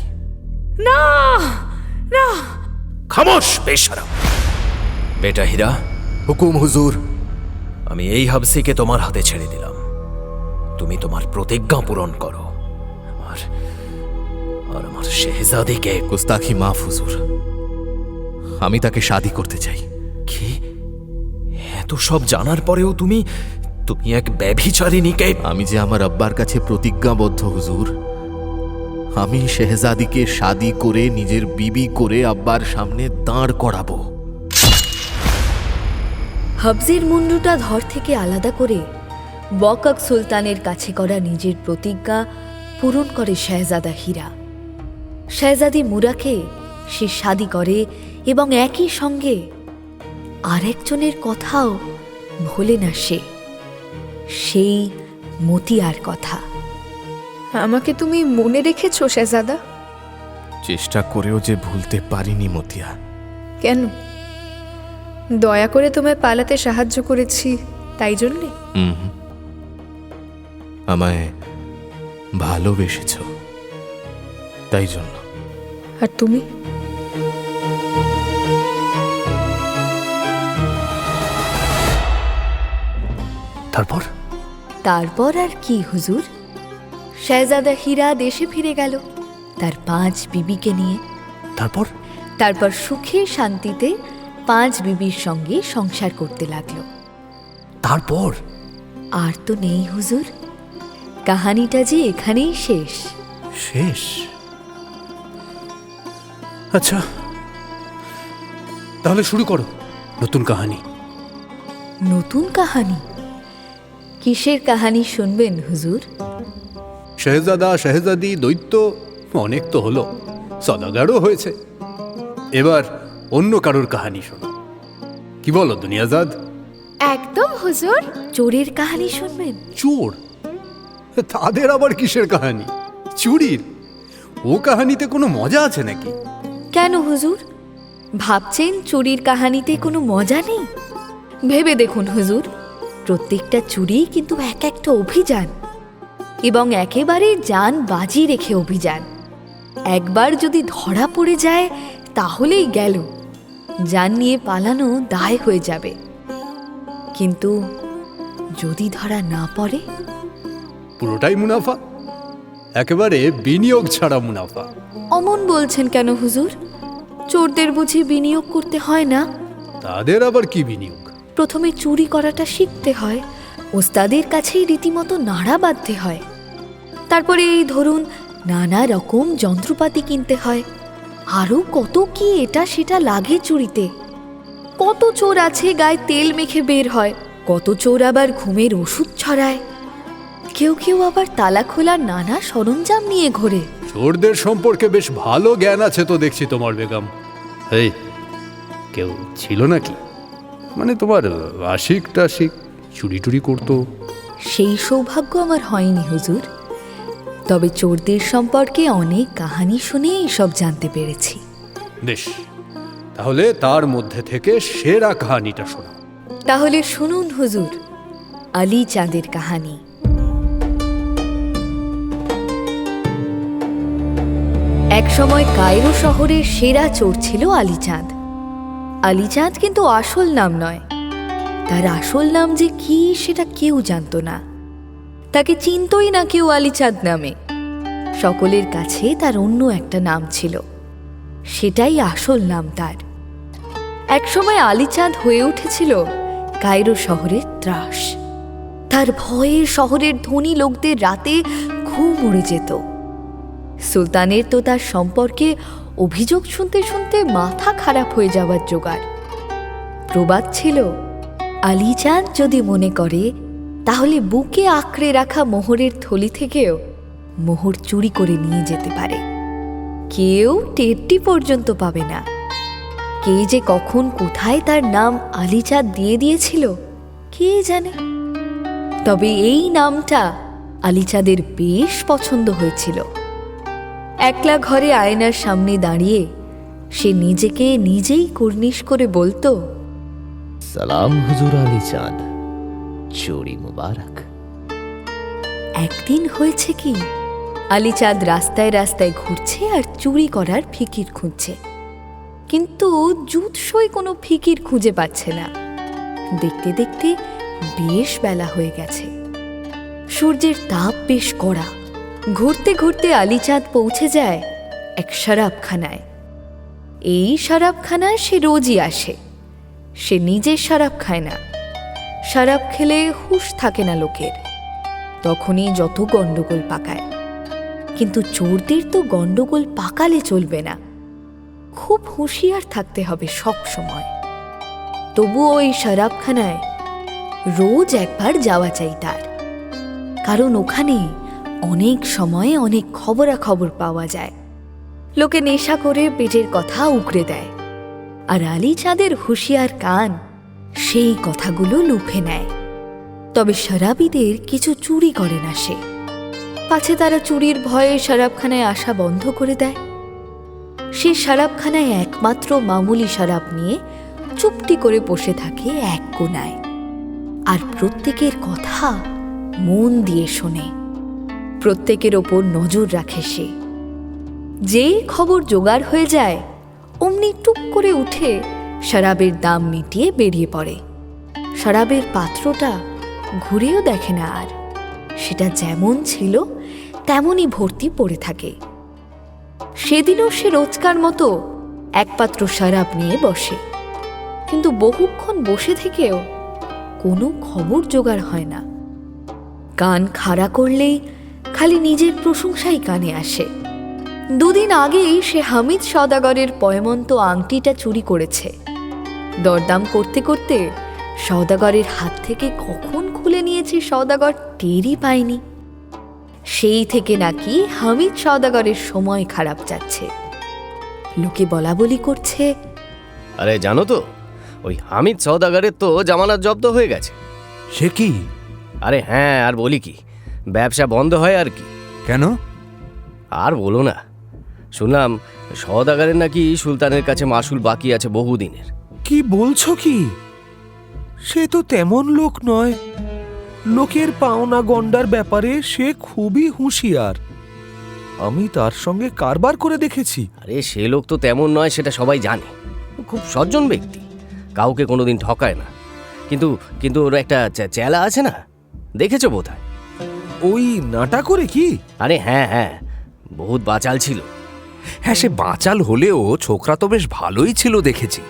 C: না না,
J: খামোশ বেশরম! বেটা হীরা,
E: হুকুম হুজুর।
J: আমি এই হাবসিকে তোমার হাতে ছেড়ে দিলাম। তুমি তোমার প্রতিজ্ঞা পূরণ করো আর আমার শেহজাদিকে।
E: গুস্তাখি মাফ হুজুর, আমি তাকে শাদী করতে চাই।
J: কি? এত সব জানার পরেও তুমি এক ব্যভিচারিণীকে?
E: আমি যে আমার আব্বার কাছে প্রতিজ্ঞাবদ্ধ হুজুর। আমি শেহজাদিকে শাদী করে নিজের বিবি করে আব্বার সামনে দাঁড় করাবো।
F: হাবজির মুন্ডুটা ধর থেকে আলাদা করে ওয়াকাক সুলতানের কাছে করা নিজের প্রতিজ্ঞা পূরণ করে শেহজাদা হীরা। শেহজাদি মুরাকে সে শাদী করে এবং একই সঙ্গে আরেকজনের কথাও ভোলে না সে, সেই মতিয়ার কথা।
K: আমাকে তুমি মনে রেখেছো শেহজাদা?
E: চেষ্টা করেও যে ভুলতে পারিনি মতিয়া।
K: কেন? দয়া করে তোমায় পালাতে সাহায্য করেছি তাই জন্যে?
E: আমায় ভালোবেসেছ তাই জন্য।
K: আর তুমি?
F: তারপর আর কি হুজুর? শেহজাদা হীরা দেশে ফিরে গেল তার 5 বিবিকে নিয়ে। তারপর সুখে শান্তিতে 5 বিবির সঙ্গে সংসার করতে লাগলো।
E: তারপর
F: আর তো নেই হুজুর, কাহানিটা যে এখানেই শেষ।
G: আচ্ছা, তাহলে শুরু করো নতুন কাহিনী।
F: নতুন কাহানি? কিসের কাহানি শুনবেন হুজুর?
G: শেহজাদা, শেহজাদি, দৈত্য অনেক তো হলো, সদাগারও হয়েছে। এবার অন্য কারোর কাহিনী শোনো। কি বলো দুনিয়াজাদ?
H: একদম হুজুর।
F: চোরের কাহানি শুনবেন?
G: চোর? তাদের আবার কিসের কাহিনী? চুরির? ও কাহিনীতে কোনো মজা আছে নাকি?
F: কেন হুজুর, ভাবছেন চুরির কাহানিতে কোনো মজা নেই? ভেবে দেখুন হুজুর, প্রত্যেকটা চুরি কিন্তু এক একটা অভিযান, এবং একেবারে জান বাজি রেখে অভিযান। একবার যদি ধরা পড়ে যায় তাহলেই গেল, জান নিয়ে পালানো দায় হয়ে যাবে। কিন্তু যদি ধরা না পড়ে?
G: পুরোটাই মুনাফা, একেবারে বিনিয়োগ ছাড়া মুনাফা।
F: অমন বলছেন কেন হুজুর? চোরদের বুঝি বিনিয়োগ করতে হয় না?
G: তাদের আবার কি বিনিয়োগ?
F: প্রথমে চুরি করাটা শিখতে হয়, ওস্তাদের কাছেই রীতিমতো নাড়া বাঁধতে হয়। তারপরে এই ধরুন নানা রকম যন্ত্রপাতি কিনতে হয়, আরও কত কি এটা সেটা লাগে চুরিতে। কত চোর আছে গায়ে তেল মেখে বের হয়, কত চোর আবার ঘুমের ওষুধ ছড়ায়। কেউ কেউ আবার তালা খোলার নানা সরঞ্জাম নিয়ে ঘোরে।
G: চোরদের সম্পর্কে বেশ ভালো জ্ঞান আছে তো দেখছি তোমার বেগম। এই, কেউ ছিল নাকি? মানে তোমার আশিক টাশিক চুরি টুরি করতো?
F: সেই সৌভাগ্য আমার হয়নি হুজুর, তবে চোরদের সম্পর্কে অনেক কাহানি শুনে সব জানতে পেরেছি।
G: বেশ, তাহলে তার মধ্যে থেকে সেরা কাহিনীটা শোনো।
F: তাহলে শুনুন হুজুর, আলী চাঁদের কাহানি। এক সময় কায়রো শহরের সেরা চোর ছিল আলী চাঁদ। আলী চাঁদ কিন্তু আসল নাম নয়। তার আসল নাম যে কি সেটা কেউ জানতো না। তাকে চিনতই না কেউ আলী চাঁদ নামে। সকলের কাছে তার অন্য একটা নাম ছিল, সেটাই আসল নাম তার। একসময় আলী চাঁদ হয়ে উঠেছিল কায়রো শহরের ত্রাস। তার ভয়ে শহরের ধনী লোকদের রাতে ঘুম উড়ে যেত। সুলতানের তো তার সম্পর্কে অভিযোগ শুনতে শুনতে মাথা খারাপ হয়ে যাওয়ার জোগাড়। প্রবাদ ছিল, আলী চাঁদ যদি মনে করে তাহলে বুকে আঁকড়ে রাখা মোহরের থলি থেকেও মোহর চুরি করে নিয়ে যেতে পারে। কেউ টেরটি পর্যন্ত পাবে না। কে যে কখন কোথায় তার নাম আলী চাঁদ দিয়ে দিয়েছিল কে জানে। তবে এই নামটা আলী চাঁদের বেশ পছন্দ হয়েছিল। একলা ঘরে আয়নার সামনে দাঁড়িয়ে সে নিজেকে নিজেই কুর্নিশ করে বলতো,
B: সালাম হুজুর আলী চাঁদ, চুরি মুবারক।
F: একদিন হয়েছে কি, আলী চাঁদ রাস্তায় রাস্তায় ঘুরছে আর চুরি করার ফিকির খুঁজছে, কিন্তু জুতসই কোনো ফিকির খুঁজে পাচ্ছে না। দেখতে দেখতে বেশ বেলা হয়ে গেছে। সূর্যের তাপ বেশ কড়া। ঘুরতে ঘুরতে আলী চাঁদ পৌঁছে যায় এক শরাবখানায়। এই শরাবখানায় সে রোজই আসে। সে নিজে শরাব খায় না। শরাব খেলে হুঁশ থাকে না লোকের, তখনই যত গন্ডগোল পাকায়। কিন্তু চোরদের তো গন্ডগোল পাকালে চলবে না, খুব হুঁশিয়ার থাকতে হবে সব সময়। তবুও ওই শরাবখানায় রোজ একবার যাওয়া চাই তার, কারণ ওখানে অনেক সময় অনেক খবরাখবর পাওয়া যায়। লোকে নেশা করে পেটের কথা উগরে দেয়, আর আলী চাঁদের হুঁশিয়ার কান সেই কথাগুলো লুফে নেয়। তবে শরাবীদের কিছু চুরি করে না সে, পাছে তারা চুরির ভয়ে শরাবখানায় আসা বন্ধ করে দেয়। সে শরাবখানায় একমাত্র মামুলি শরাব নিয়ে চুপটি করে বসে থাকে এক কোনায়, আর প্রত্যেকের কথা মন দিয়ে শোনে। প্রত্যেকের ওপর নজর রাখে সে। যেই খবর জোগাড় হয়ে যায় অমনি টুক করে উঠে শরাবের দাম মিটিয়ে বেরিয়ে পড়ে। শরাবের পাত্রটা ঘুরেও দেখে না আর, সেটা যেমন ছিল তেমনই ভর্তি পড়ে থাকে। সেদিনও সে রোজকার মতো এক পাত্র শরাব নিয়ে বসে, কিন্তু বহুক্ষণ বসে থেকেও কোনো খবর জোগাড় হয় না। কান খাড়া করলেই খালি নিজের প্রশংসাই কানে আসে। দুদিন আগেই সে হামিদ সওদাগরের পয়মন্ত আংটিটা চুরি করেছে। দরদাম করতে করতে সওদাগরের হাত থেকে কখন খুলে নিয়েছে সওদাগর টেরই পায়নি। সেই থেকে নাকি হামিদ সওদাগরের সময় খারাপ যাচ্ছে। লোকে বলা বলি করছে,
B: আরে জানো তো, ওই হামিদ সওদাগরের তো জামানত জব্দ হয়ে গেছে।
L: সে কি?
B: আরে হ্যাঁ, আর বলি কি, ব্যবসা বন্ধ হয় আর কি।
L: কেন?
B: আর বলো না, শুনলাম সওদাগরের নাকি সুলতানের কাছে মাসুল বাকি আছে বহুদিনের।
L: কি বলছো কি? সে তো তেমন লোক নয়। লোকের পাওনা গন্ডার ব্যাপারে সে খুবই হুঁশিয়ার। আমি তার সঙ্গে কারবার করে দেখেছি।
B: আরে সে লোক তো তেমন নয়, সেটা সবাই জানে। খুব সজ্জন ব্যক্তি, কাউকে কোনোদিন ঠকায় না। কিন্তু কিন্তু ওর একটা চেলা আছে না, দেখেছো বোধহয়?
L: ওই নাটা করে কি?
B: আরে হ্যাঁ হ্যাঁ, বহুত বাচাল ছিল।
M: হ্যাঁ, সে বাচাল হলেও ছোকরা তো বেশ ভালোই ছিল দেখেছি।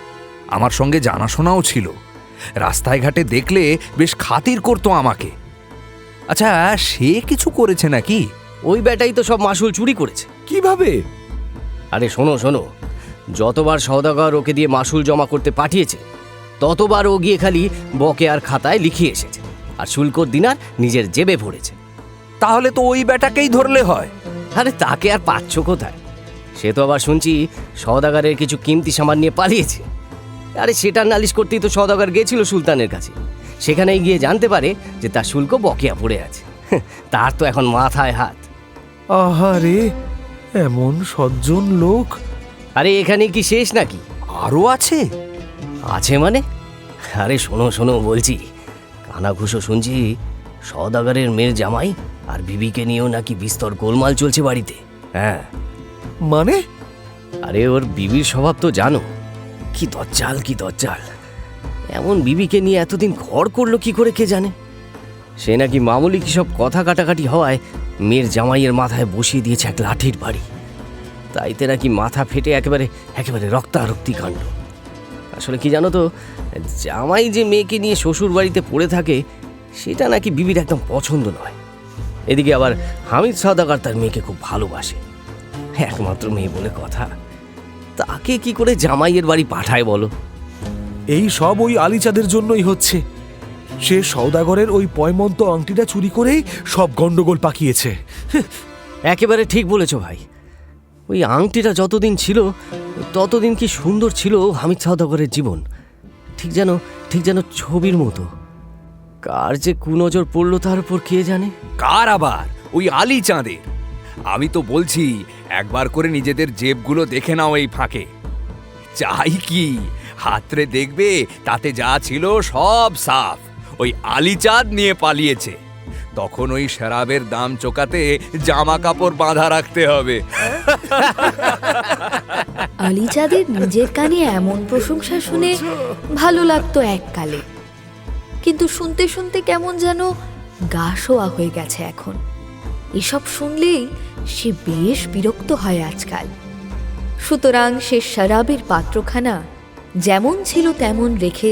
M: আমার সঙ্গে জানাশোনাও ছিল। রাস্তায় ঘাটে দেখলে বেশ খাতির করতো আমাকে। আচ্ছা, সে কিছু করেছে নাকি?
B: ওই বেটাই তো সব মাসুল চুরি করেছে।
L: কিভাবে?
B: আরে শোনো শোনো, যতবার সওদাগর ওকে দিয়ে মাসুল জমা করতে পাঠিয়েছে, ততবার ও গিয়ে খালি বকেয়ার খাতায় লিখিয়ে এসেছে, আর শুল্কর দিনার নিজের জেবে ভরেছে।
M: তাহলে তো ওই বেটাকেই ধরলে হয়।
B: আরে তাকে আর পাচ্ছ কোথায়? সে তো আবার শুনছি সওদাগরের কিছু কিমতি সামান নিয়ে পালিয়েছে। আরে সেটা নালিশ করতেই তো সওদাগর গিয়েছিল সুলতানের কাছে। সেখানেই গিয়ে জানতে পারে যে তার শুল্ক বকেয়া পড়ে আছে। তার তো এখন মাথায় হাত।
L: আহারে, এমন সজ্জন লোক!
B: আরে এখানে কি শেষ নাকি?
M: আরও আছে?
B: আছে মানে? আরে শোনো শোনো বলছি, কানাঘুষো শুনছি সওদাগরের মেয়ের জামাই আর বিবিকে নিয়েও নাকি বিস্তর গোলমাল চলছে বাড়িতে। হ্যাঁ
L: মানে?
B: আরে ওর বিবির স্বভাব তো জানো, কি দজ্জাল কি দজ্জাল। এমন বিবিকে নিয়ে এতদিন ঘর করলো কি করে কে জানে। সে নাকি মামুলি কি সব কথা কাটাকাটি হওয়ায় মেয়ের জামাইয়ের মাথায় বসিয়ে দিয়েছে এক লাঠির বাড়ি। তাইতে নাকি মাথা ফেটে একেবারে একেবারে রক্তারক্তি কাণ্ড। আসলে কি জানো তো, জামাই যে মেয়েকে নিয়ে শ্বশুর বাড়িতে পড়ে থাকে সেটা নাকি বিবির একদম পছন্দ নয়। এদিকে আবার হামিদ সওদাগর তার মেয়েকে খুব ভালোবাসে, একমাত্র মেয়ে বলে কথা। তাকে কি করে জামাইয়ের বাড়ি পাঠায় বলো?
L: এই সব ওই আলিচাঁদের জন্যই হচ্ছে। সে সওদাগরের ওই পয়মন্ত আংটিটা চুরি করেই সব গন্ডগোল পাকিয়েছে।
B: একেবারে ঠিক বলেছ ভাই। ওই আংটিটা যতদিন ছিল ততদিন কি সুন্দর ছিল হামিদ সওদাগরের জীবন। ঠিক যেন ছবির মতো। কার যে কুনজর পড়লো তার উপর কে জানে।
M: কার আবার? ওই আলী চাঁদের। আমি তো বলছি একবার করে নিজেদের জেবগুলো দেখে নাও এই ফাঁকে। চাই কি হাতরে দেখবে তাতে যা ছিল সব সাফ। ওই আলী চাঁদ নিয়ে পালিয়েছে। তখন ওই শরাবের দাম চোকাতে জামা কাপড় বাঁধা রাখতে হবে।
F: আলীচাঁদের নিজের কানে এমন প্রশংসা শুনে ভালো লাগতো এককালে, কিন্তু শুনতে শুনতে কেমন যেন গা শোয়া হয়ে গেছে এখন। এসব শুনলেই সে বেশ বিরক্ত হয় আজকাল। সুতরাং সে শরাবের পাত্রখানা যেমন ছিল তেমন রেখে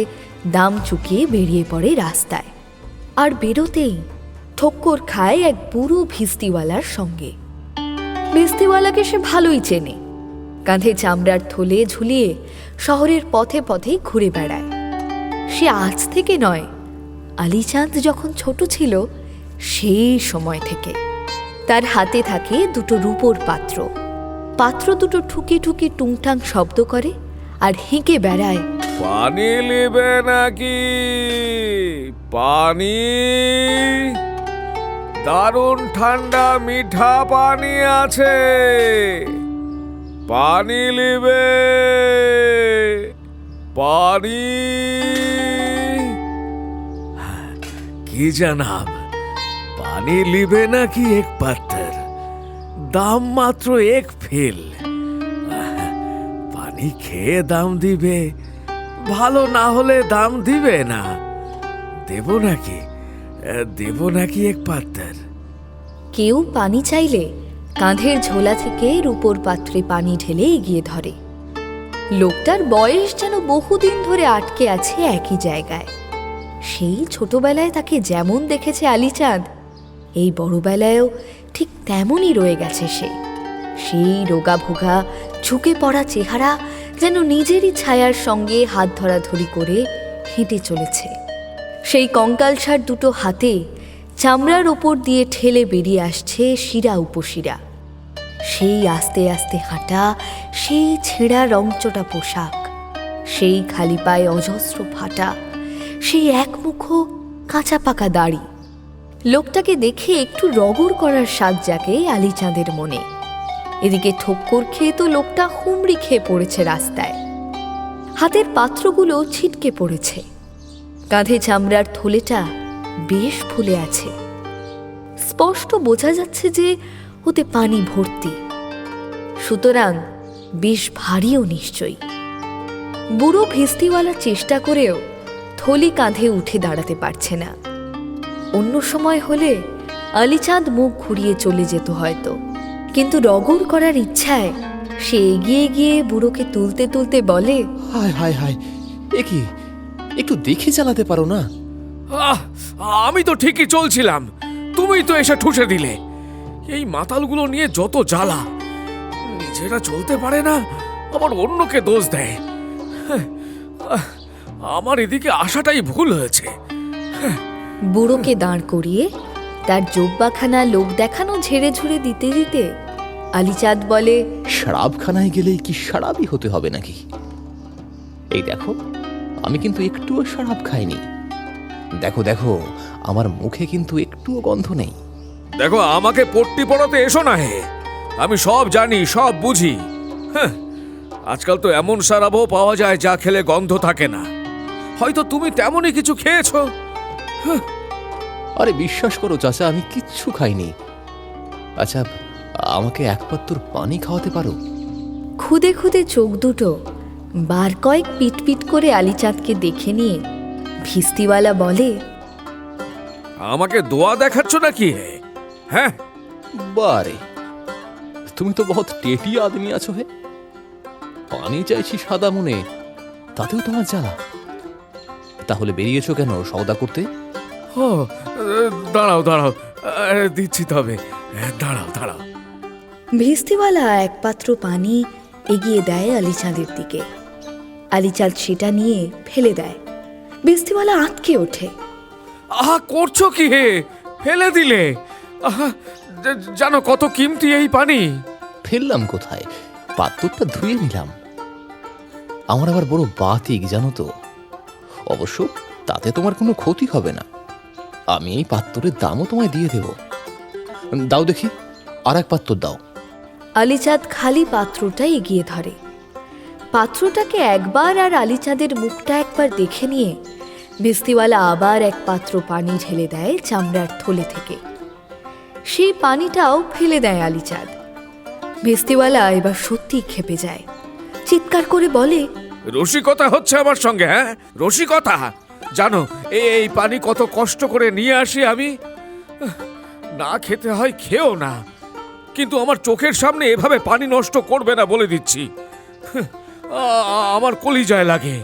F: দাম চুকিয়ে বেরিয়ে পড়ে রাস্তায়। আর বেরোতেই ঠক্কর খায় এক বুড়ো ভিস্তিওয়ালার সঙ্গে। ভিস্তিওয়ালাকে সে ভালোই চেনে। কাঁধে চামড়ার থলে ঝুলিয়ে শহরের পথে পথে ঘুরে বেড়ায়। সে আজ থেকে নয়, আলীচাঁদ যখন ছোট ছিল সেই সময় থেকে। তার হাতে থাকে দুটো রূপোর পাত্র। পাত্র দুটো ঠুকে ঠুকে টুংটাং শব্দ করে আর হেঁকে বেড়ায়,
L: পানি নেবে নাকি? পানি? দারুণ ঠান্ডা মিঠা পানি আছে, পানি নেবে? পানি? কি জানাব, পানি লিবে নাকি এক পাত্র? দাম মাত্র এক ফিল। পানি খেয়ে দাম দিবে, ভালো না হলে দাম দিবে না। দেব নাকি এক পাত্র?
F: কেউ পানি চাইলে কাঁধের ঝোলা থেকে রূপোর পাত্রে পানি ঢেলে এগিয়ে ধরে। লোকটার বয়স যেন বহুদিন ধরে আটকে আছে একই জায়গায়। সেই ছোটবেলায় তাকে যেমন দেখেছে আলীচাঁদ, এই বড়বেলায়ও ঠিক তেমনই রয়ে গেছে সে। সেই রোগাভোগা ঝুঁকে পড়া চেহারা যেন নিজেরই ছায়ার সঙ্গে হাত ধরাধরি করে হেঁটে চলেছে। সেই কঙ্কালসার দুটো হাতে চামড়ার ওপর দিয়ে ঠেলে বেরিয়ে আসছে শিরা উপশিরা। সেই আস্তে আস্তে হাঁটা, সেই ছেঁড়া রংচটা পোশাক, সেই খালি পায়ে অজস্র ফাটা, সেই একমুখো কাঁচা পাকা দাড়ি। লোকটাকে দেখে একটু রগড় করার স্বাদ জাগে আলীচাঁদের মনে। এদিকে ঠক্কর খেয়ে তো লোকটা হুমড়ি খেয়ে পড়েছে রাস্তায়। হাতের পাত্রগুলো ছিটকে পড়েছে। কাঁধে চামড়ার থলেটা বেশ ফুলে আছে। স্পষ্ট বোঝা যাচ্ছে যে ওতে পানি ভর্তি, সুতরাং বেশ ভারীও নিশ্চয়ই। বুড়ো ভিস্তিওয়ালা চেষ্টা করেও থলি কাঁধে উঠে দাঁড়াতে পারছে না। অন্য সময় হলে আলীচাঁদ মুখ ঘুরিয়ে চলে যেত হয়তো, কিন্তু রগড় করার ইচ্ছায় সে এগিয়ে গিয়ে বুড়োকে তুলতে তুলতে বলে,
N: হায় হায় হায়, এ কি, একটু দেখে চালাতে পারো না?
L: আমি তো ঠিকই চলছিলাম, তুমি তো এসে ঠুসে দিলে। এই মাতালগুলো নিয়ে যত জ্বালা, নিজেরা চলতে পারে না আবার অন্যকে দোষ দেয়। আমার এদিকে আসাটাই ভুল হয়েছে।
F: বুড়োকে দাঁড় করিয়ে তার জোব্বাখানা লোক দেখানো ঝেড়ে ঝুড়ে দিতে দিতে আলিচাঁদ বলে,
N: শরাবখানায় গেলেই কি শরাবই হতে হবে নাকি? এই দেখো, আমি কিন্তু একটুও শরাব খাইনি। দেখো দেখো, আমার মুখে কিন্তু একটুও গন্ধ নেই।
M: দেখো, আমাকে পট্টি পড়াতে এসো না হে। আমি সব জানি, সব বুঝি। হ্যাঁ, আজকাল তো এমন শরাবও পাওয়া যায় যা খেলে গন্ধ থাকে না। হয়তো তুমি তেমনই কিছু খেয়েছো।
N: আরে বিশ্বাস করো চাচা, আমি কিচ্ছু খাইনি। আচ্ছা, আমাকে এক পাত্র পানি খাওয়াতে পারো?
F: খুদে খুদে চোখ দুটো বার কয়েক পিট পিট করে আলিচাঁদকে দেখে নিয়ে ভিস্তিওয়ালা বলে,
M: আমাকে দোয়া দেখাচ্ছ নাকি হে? হ্যাঁ,
N: বারে, তুমি তো বহুত টেটি আদমি আছো হে। পানি চাইছি সাদা মনে, তাতেও তোমার জ্বালা। তাহলে বেরিয়েছো কেন সওদা করতে?
M: ও, দাঁড়াও দাঁড়াও, দিচ্ছি তবে। দাঁড়াও দাঁড়াও।
F: ভিস্তিওয়ালা এক পাত্র পানি এগিয়ে দেয় আলিচাঁদের দিকে। আলিচাঁদ সেটা নিয়ে ফেলে দেয়। ভিস্তিওয়ালা আঁতকে ওঠে।
M: আহা, করছো কি হে? ফেলে দিলে? আহা, জানো কত কিমতি এই পানি।
N: ফেললাম কোথায়? পাত্রটা ধুয়ে নিলাম। আমার আবার বড় বাতিক, জানো তো। অবশ্য তাতে তোমার কোনো ক্ষতি হবে না। আমি এই পাত্রের দামও তোমায় দিয়ে দেব। দাও দেখি, আর এক পাত্র দাও।
F: আলিচাঁদ খালি পাত্রটা এগিয়ে ধরে। পাত্রটাকে একবার আর আলিচাঁদের মুখটা একবার দেখে নিয়ে ভিস্তিওয়ালা আবার এক পাত্র পানি ঢেলে দেয় চামড়ার থলে থেকে। সেই পানিটাও ফেলে দেয় আলিচাঁদ। ভিস্তিওয়ালা এবার সত্যি ক্ষেপে যায়। চিৎকার করে বলে,
M: রসিকতা হচ্ছে আমার সঙ্গে? হ্যাঁ, রসিকতা? জানো এই পানি কত কষ্ট করে নিয়ে আসি আমি? না খেতে হয় খেও না, কিন্তু আমার চোখের সামনে এভাবে পানি নষ্ট করবে না বলে দিচ্ছি। আমার কলিজায় লাগে।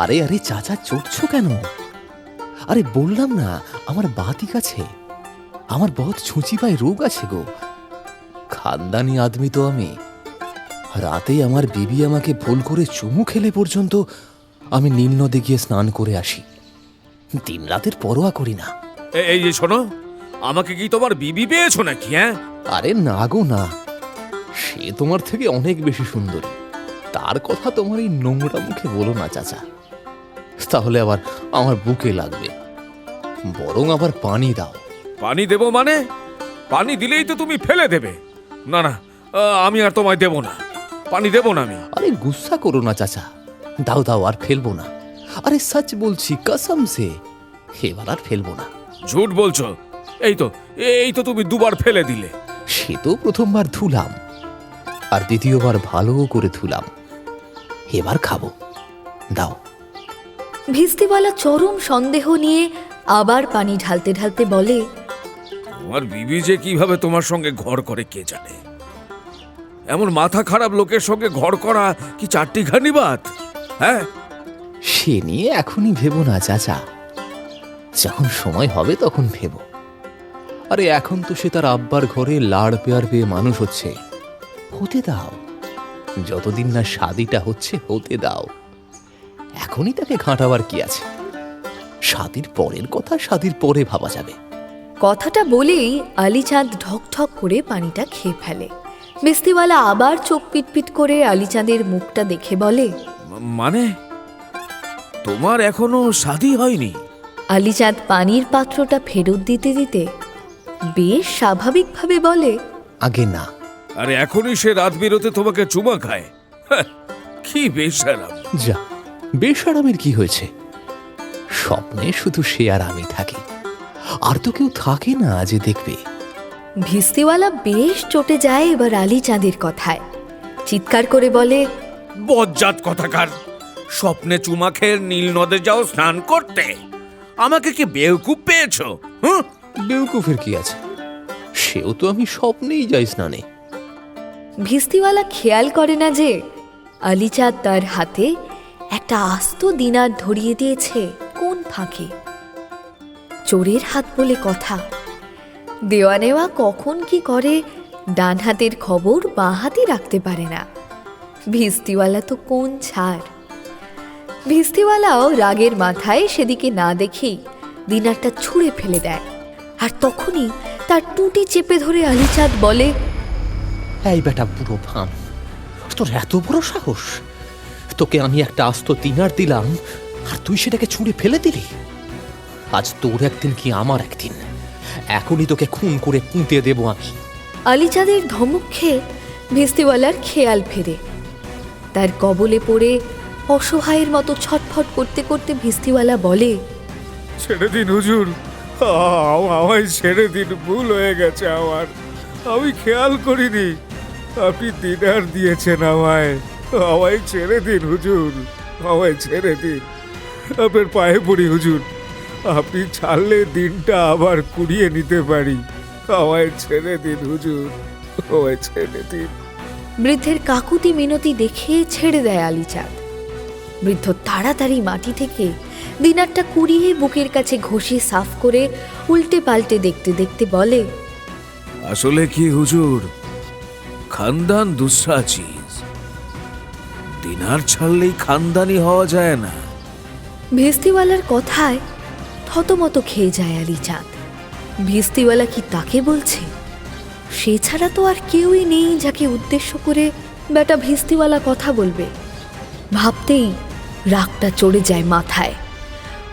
N: আরে আরে চাচা, চড়ছো কেন? আরে বললাম না, আমার বাতিক আছে। আমার বহুত ছুঁচি পায়ে রোগ আছে গো। খানদানি আদমি তো আমি। রাতে আমার বিবি আমাকে ভুল করে চুমু খেলে পর্যন্ত আমি নীল নদে গিয়ে স্নান করে আসি। দিন রাতের পরোয়া করি না।
M: এই যে শোনো, আমাকে কি তোমার বিবি পেয়েছো নাকি? হ্যাঁ,
N: আরে না গো না, সে তোমার থেকে অনেক বেশি সুন্দরী। তার কথা তোমার এই নোংরা মুখে বলো না চাচা, তাহলে আবার আমার বুকে লাগবে। বরং আবার পানি দাও।
M: পানি দেবো মানে? পানি দিলেই তো তুমি ফেলে দেবে। না না, আমি আর তোমায় দেব না, পানি দেব না আমি।
N: আরে গুসা করো না চাচা, দাও দাও, আর ফেলবো না। আরে সচ বলছি, কসম সে, এবার আর ফেলবো না।
M: ঝুট বলছো? এই তো তুমি দুবার ফেলে দিলে।
N: সে তো প্রথমবার ধুলাম, আর দ্বিতীয়বার ভালো করে ধুলাম। এবার খাবো, দাও।
F: ভিস্তিওয়ালা চরম সন্দেহ নিয়ে আবার পানি ঢালতে ঢালতে বলে,
M: তোমার বিবি যে কিভাবে তোমার সঙ্গে ঘর করে কে জানে। এমন মাথা খারাপ লোকের সঙ্গে ঘর করা কি চারটি ঘানি বাত? হ্যাঁ,
N: সে নিয়ে এখনই ভেবো না চাচা, যখন সময় হবে তখন ভেবো। আরে এখন তো সে তার আব্বার ঘরে লাড় পেয়ার পেয়ে মানুষ হচ্ছে। হতে দাও, যতদিন না শাদিটা হচ্ছে হতে দাও। এখনই তাকে ঘাঁটাবার কি আছে? শাদির পরের কথা শাদির পরে ভাবা যাবে।
F: কথাটা বলেই আলিচাঁদ ঢকঢক করে পানিটা খেয়ে ফেলে। ভিস্তিওয়ালা আবার চোখ পিটপিট করে আলিচাঁদের মুখটা দেখে বলে,
M: মানে তোমার এখনো শাদী হয়নি?
F: আলিচাঁদ পানির পাত্রটা ফেরত দিতে দিতে বেশ স্বাভাবিকভাবে বলে,
N: আগে না।
M: আরে এখনই সে রাত বেরোতে তোমাকে চুমা খায়? কি বেশারাম!
N: যা, বেশারামের কি হয়েছে? স্বপ্নে শুধু সে আর আমি থাকি, আর তো কেউ থাকে না যে দেখবে।
F: ভিস্তিওয়ালা বেশ চটে যায় এবার আলিচাঁদের কথায়। চিৎকার করে বলে,
M: বজ্জাত কথাকার! স্বপ্নে চুমা খেয়ে নীল নদে যাও স্নান করতে? আমাকে কি বেউকুফ পেয়েছো?
N: বেউকুফের কি আছে? সেও তো আমি স্বপ্নেই যাই স্নানে।
F: ভিস্তিওয়ালা খেয়াল করে না যে আলিচাঁদ তার হাতে একটা আস্ত দিনার ধরিয়ে দিয়েছে কোন ফাঁকে। চোরের হাত বলে কথা, দেওয়া নেওয়া কখন কি করে ডান হাতের খবর বাঁ হাতে রাখতে পারে না। ভিস্তিওয়ালা তো কোন ছাড়। ভিস্তিওয়ালাও রাগের মাথায় সেদিকে না দেখেই দিনারটা ছুঁড়ে ফেলে দেয়। আর তখনই তার টুটি চেপে ধরে আলীচাঁদ বলে,
N: এই বেটা বুড়ো ভাম, তোর এত বড় সাহস! তোকে আমি একটা আস্ত দিনার দিলাম আর তুই সেটাকে ছুঁড়ে ফেলে দিলি। আজ তোর একদিন কি আমার একদিন, এখনই তোকে খুন করে পুঁতে দেব আমি।
F: আলীচাঁদের ধমক খেয়ে ভেস্তিওয়ালার খেয়াল ফেরে। তার কবলে পড়ে অসহায়ের মতো ছটফট করতে করতে ভেস্তিওয়ালা বলে,
L: ছেড়ে দিন হুজুর, আমায় ছেড়ে দিন, ভুল হয়ে গেছে আমার, আমি খেয়াল করিনি। আপনি দিনার দিয়েছেন আমায় ছেড়ে দিন হুজুর, আমায় ছেড়ে দিন। আপনার পায়ে পড়ি হুজুর, আপনি ছাড়লে দিনটা আবার কুড়িয়ে নিতে পারি। আমায় ছেড়ে দিন হুজুর, আমায় ছেড়ে দিন।
F: বৃদ্ধের কাকুতি মিনতি দেখে ছেড়ে দেয় আলীচাঁদ। বৃদ্ধ তাড়াতাড়ি মাটি থেকে দিনারটা কুড়িয়ে বুকের কাছে ঘষে সাফ করে উল্টে পাল্টে দেখতে দেখতে বলে,
A: আসলে কি হুজুর, খানদান দুসরা চিজ, দিনার ছাড়লেই খানদানি হওয়া যায় না।
F: ভেস্তিওয়ালার কথায় থতমত খেয়ে যায় আলীচাঁদ। ভেস্তিওয়ালা কি তাকে বলছে? সে ছাড়া তো আর কেউই নেই যাকে উদ্দেশ্য করে বেটা ভেস্তিওয়ালা কথা বলবে। ভাবতেই রাগটা চড়ে যায় মাথায়,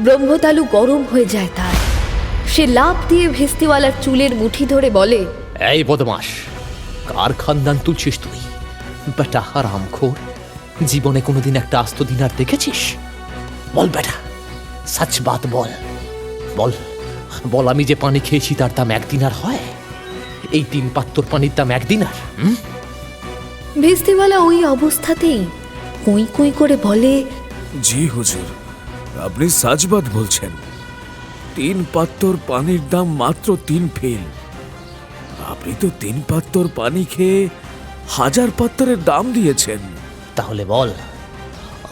F: ব্রহ্মতালু গরম হয়ে যায় তার। সে লাফ দিয়ে ভেস্তিওয়ালার চুলের মুঠি ধরে বলে,
N: এই বদমাস, কার খানদান তুলছিস তুই? বেটা হারামখোর, জীবনে কোনোদিন একটা আস্ত দিনার দেখেছিস? বল বেটা, সচ বাত বল, বল বল, আমি যে পানি খেয়েছি তার দাম 1 দিনার হয়? এই 3 পাত্তর পানির দাম 1 দিনার?
F: ভেস্তিওয়ালা ওই অবস্থাতেই কুঁই কুঁই করে বলে,
A: জি হুজুর, আপনি সাজবাদ বলছেন। 3 পাত্তর পানির দাম মাত্র 3 ফেল। আপনি তো 3 পাত্তর পানি খেয়ে 1000 পাত্তরের দাম দিয়েছেন।
N: তাহলে বল,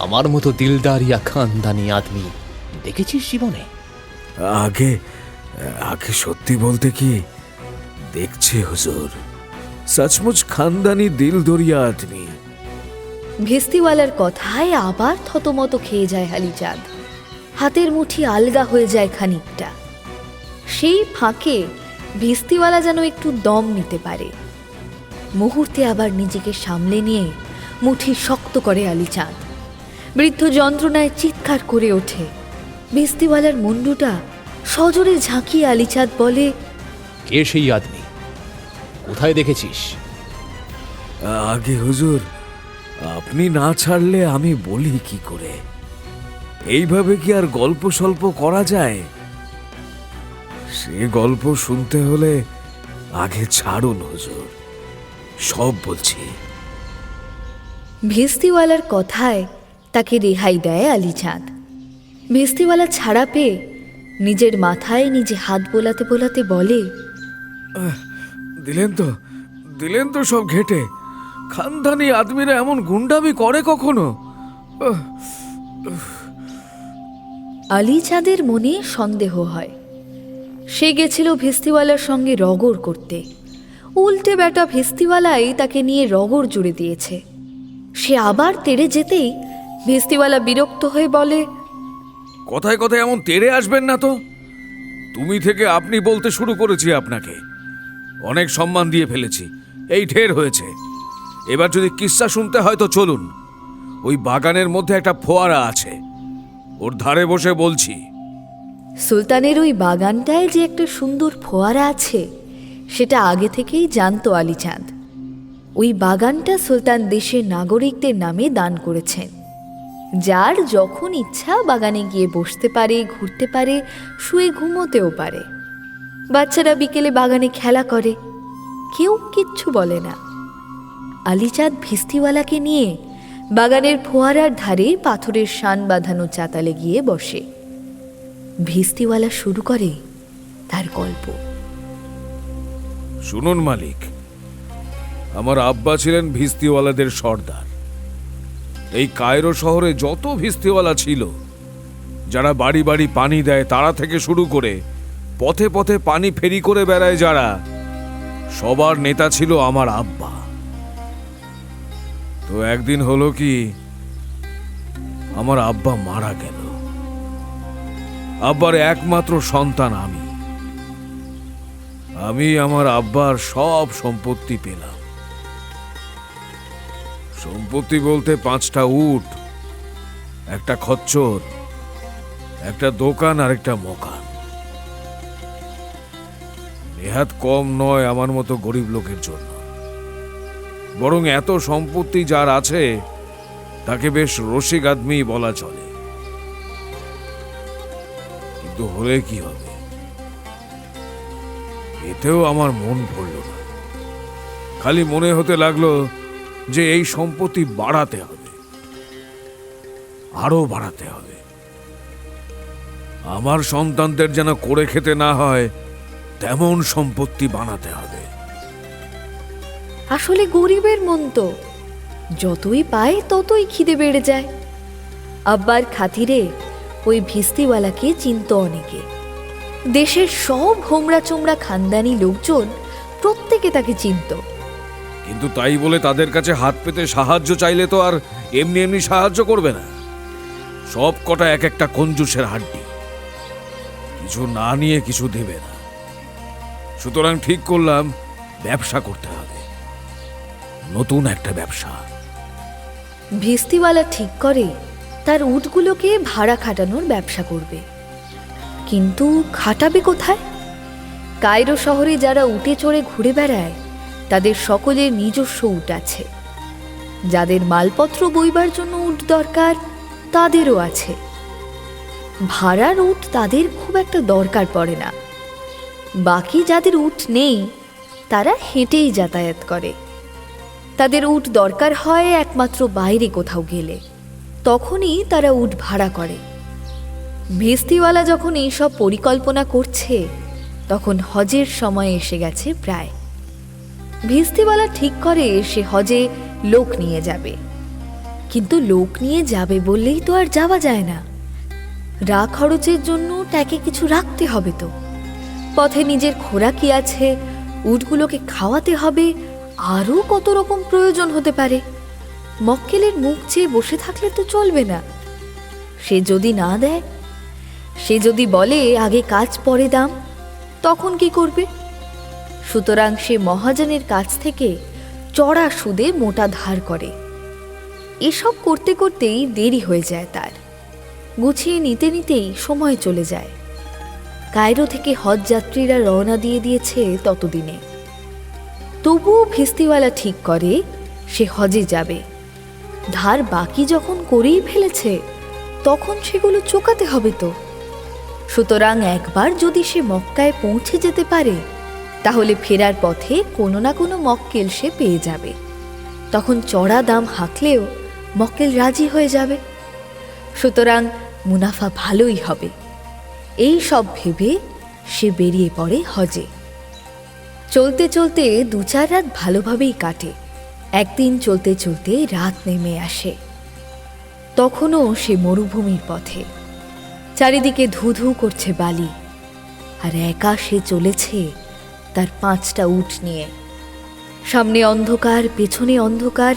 N: আমার মতো দিলদারিয়া খানদানি আদমি দেখেছিস জীবনে?
A: আগে আগে সত্যি বলতে কি দেখছি হুজুর, সচমুচ খানদানি দিল দরিয়া আদমি।
F: ভেস্তিওয়ালার কথায় আবার থতমত খেয়ে যায় আলীচাঁদ। হাতের মুঠি আলগা হয়ে যায় খানিকটা। সেই ফাঁকে ভেস্তিওয়ালা যেন একটু দম নিতে পারে। মুহূর্তে আবার নিজেকে সামলে নিয়ে মুঠি শক্ত করে আলীচাঁদ। বৃদ্ধ যন্ত্রণায় চিৎকার করে ওঠে। ভেস্তিওয়ালার মুন্ডুটা সজোরে ঝাঁকিয়ে আলীচাঁদ বলে,
N: কে সেই আদমি? কোথায় দেখেছিস?
A: আগে হুজুর, আপনি না ছাড়লে আমি বলি কি করে? এইভাবে কি আর গল্প স্বল্প করা যায়? সে গল্প শুনতে হলে আগে ছাড়ুন হুজুর, সব বলছি।
F: ভেস্তিওয়ালার কথায় তাকে রেহাই দেয় আলীচাঁদ। ভেস্তিওয়ালা ছাড়া পেয়ে নিজের মাথায় নিজে হাত বোলাতে বোলাতে বলে,
A: দিলেন তো সব ঘেটে। খানদানি আদমিরা এমন গুন্ডামি করে কখনো?
F: আলীচাঁদের মনে সন্দেহ হয়। সে গেছিল ভেস্তিওয়ালার সঙ্গে রগড় করতে, উল্টে বেটা ভেস্তিওয়ালাই তাকে নিয়ে রগড় জুড়ে দিয়েছে। সে আবার তেড়ে যেতেই ভেস্তিওয়ালা বিরক্ত হয়ে বলে,
A: কথায় কথায় এমন তেড়ে আসবেন না তো। তুমি থেকে আপনি বলতে শুরু করেছি আপনাকে, অনেক সম্মান দিয়ে ফেলেছি, এই ঢের হয়েছে। এবার যদি কিস্সা শুনতে হয় তো চলুন। ওই বাগানের মধ্যে একটা ফোয়ারা আছে, ওর ধারে বসে বলছি।
F: সুলতানের ওই বাগানটায় যে একটা সুন্দর ফোয়ারা আছে সেটা আগে থেকেই জানতো আলীচাঁদ। ওই বাগানটা সুলতান দেশের নাগরিকদের নামে দান করেছেন। যার যখন ইচ্ছা বাগানে গিয়ে বসতে পারে, ঘুরতে পারে, শুয়ে ঘুমোতেও পারে। বাচ্চারা বিকেলে বাগানে খেলা করে, কেউ কিচ্ছু বলে না। আলীচাঁদ ভেস্তিওয়ালাকে নিয়ে বাগানের ফোয়ারার ধারে পাথরের শান বাঁধানো চাতালে গিয়ে বসে। ভেস্তিওয়ালা শুরু করে তার গল্প।
A: শুনুন মালিক, আমার আব্বা ছিলেন ভিস্তিওয়ালাদের সর্দার। এই কায়রো শহরে যত ভিস্তিওয়ালা ছিল, যারা বাড়ি বাড়ি পানি দেয় তারা থেকে শুরু করে পথে পথে পানি ফেরি করে বেড়ায় যারা, সবার নেতা ছিল আমার আব্বা। তো একদিন হলো কি, আমার আব্বা মারা গেল। আব্বার একমাত্র সন্তান আমি। আমি আমার আব্বার সব সম্পত্তি পেলাম। সম্পত্তি বলতে 5টা উট, একটা খচ্চর, একটা দোকান আর একটা মকান। নেহাত কম নয় আমার মতো গরিব লোকের জন্য। বরং এত সম্পত্তি যার আছে তাকে বেশ রসিক আদমি বলা চলে। কিন্তু হলে কি হবে, এতেও আমার মন ভরল না। খালি মনে হতে লাগলো যে এই সম্পত্তি বাড়াতে হবে, আরো বাড়াতে হবে। আমার সন্তানদের যেন করে খেতে না হয় তেমন সম্পত্তি বানাতে হবে।
F: আসলে গরিবের মন তো, যতই পায় ততই খিদে বেড়ে যায়। আব্বার খাতিরে ওই ভিস্তিওয়ালাকে চিনত অনেকে। দেশের সব হোমরা চোমরা খানদানি লোকজন প্রত্যেকে তাকে চিনত।
A: কিন্তু তাই বলে তাদের কাছে হাত পেতে সাহায্য চাইলে তো আর এমনি এমনি সাহায্য করবে না। সব কটা এক একটা কঞ্জুসের হাড্ডি, কিছু না নিয়ে কিছু দেবে না। সুতরাং ঠিক করলাম ব্যবসা করতে হবে, নতুন একটা ব্যবসা।
F: ভিস্তিওয়ালা ঠিক করে তার উটগুলোকে ভাড়া খাটানোর ব্যবসা করবে। কিন্তু খাটাবে কোথায়? কায়রো শহরে যারা উটে চড়ে ঘুরে বেড়ায় তাদের সকলের নিজস্ব উট আছে। যাদের মালপত্র বইবার জন্য উট দরকার তাদেরও আছে। ভাড়ার উট তাদের খুব একটা দরকার পড়ে না। বাকি যাদের উট নেই তারা হেঁটেই যাতায়াত করে। তাদের উট দরকার হয় একমাত্র বাইরে কোথাও গেলে, তখনই তারা উট ভাড়া করে। ভিস্তিওয়ালা যখন এইসব পরিকল্পনা করছে তখন হজের সময় এসে গেছে প্রায়। ভিস্তিওয়ালা ঠিক করে সে হজে লোক নিয়ে যাবে। কিন্তু লোক নিয়ে যাবে বললেই তো আর যাওয়া যায় না। রা খরচের জন্য তাকে কিছু রাখতে হবে তো। পথে নিজের খোরাকি আছে, উটগুলোকে খাওয়াতে হবে, আরও কত রকম প্রয়োজন হতে পারে। মক্কেলের মুখ চেয়ে বসে থাকলে তো চলবে না। সে যদি না দেয়, সে যদি বলে আগে কাজ পরে দাম, তখন কি করবে? সুতরাং সে মহাজনের কাছ থেকে চড়া সুদে মোটা ধার করে। এসব করতে করতেই দেরি হয়ে যায় তার। গুছিয়ে নিতে নিতেই সময় চলে যায়। কায়রো থেকে হজ যাত্রীরা রওনা দিয়ে দিয়েছে ততদিনে। তবুও ভিস্তিওয়ালা ঠিক করে সে হজে যাবে। ধার বাকি যখন করেই ফেলেছে তখন সেগুলো চোকাতে হবে তো। সুতরাং একবার যদি সে মক্কায় পৌঁছে যেতে পারে তাহলে ফেরার পথে কোনো না কোনো মক্কেল সে পেয়ে যাবে। তখন চড়া দাম হাঁকলেও মক্কেল রাজি হয়ে যাবে। সুতরাং মুনাফা ভালোই হবে। এই সব ভেবে সে বেরিয়ে পড়ে হজে। চলতে চলতে 2-4 রাত ভালোভাবেই কাটে। একদিন চলতে চলতে রাত নেমে আসে। তখনও সে মরুভূমির পথে। চারিদিকে ধু ধু করছে বালি, আর একা সে চলেছে তার 5টা উট নিয়ে। সামনে অন্ধকার, পেছনে অন্ধকার,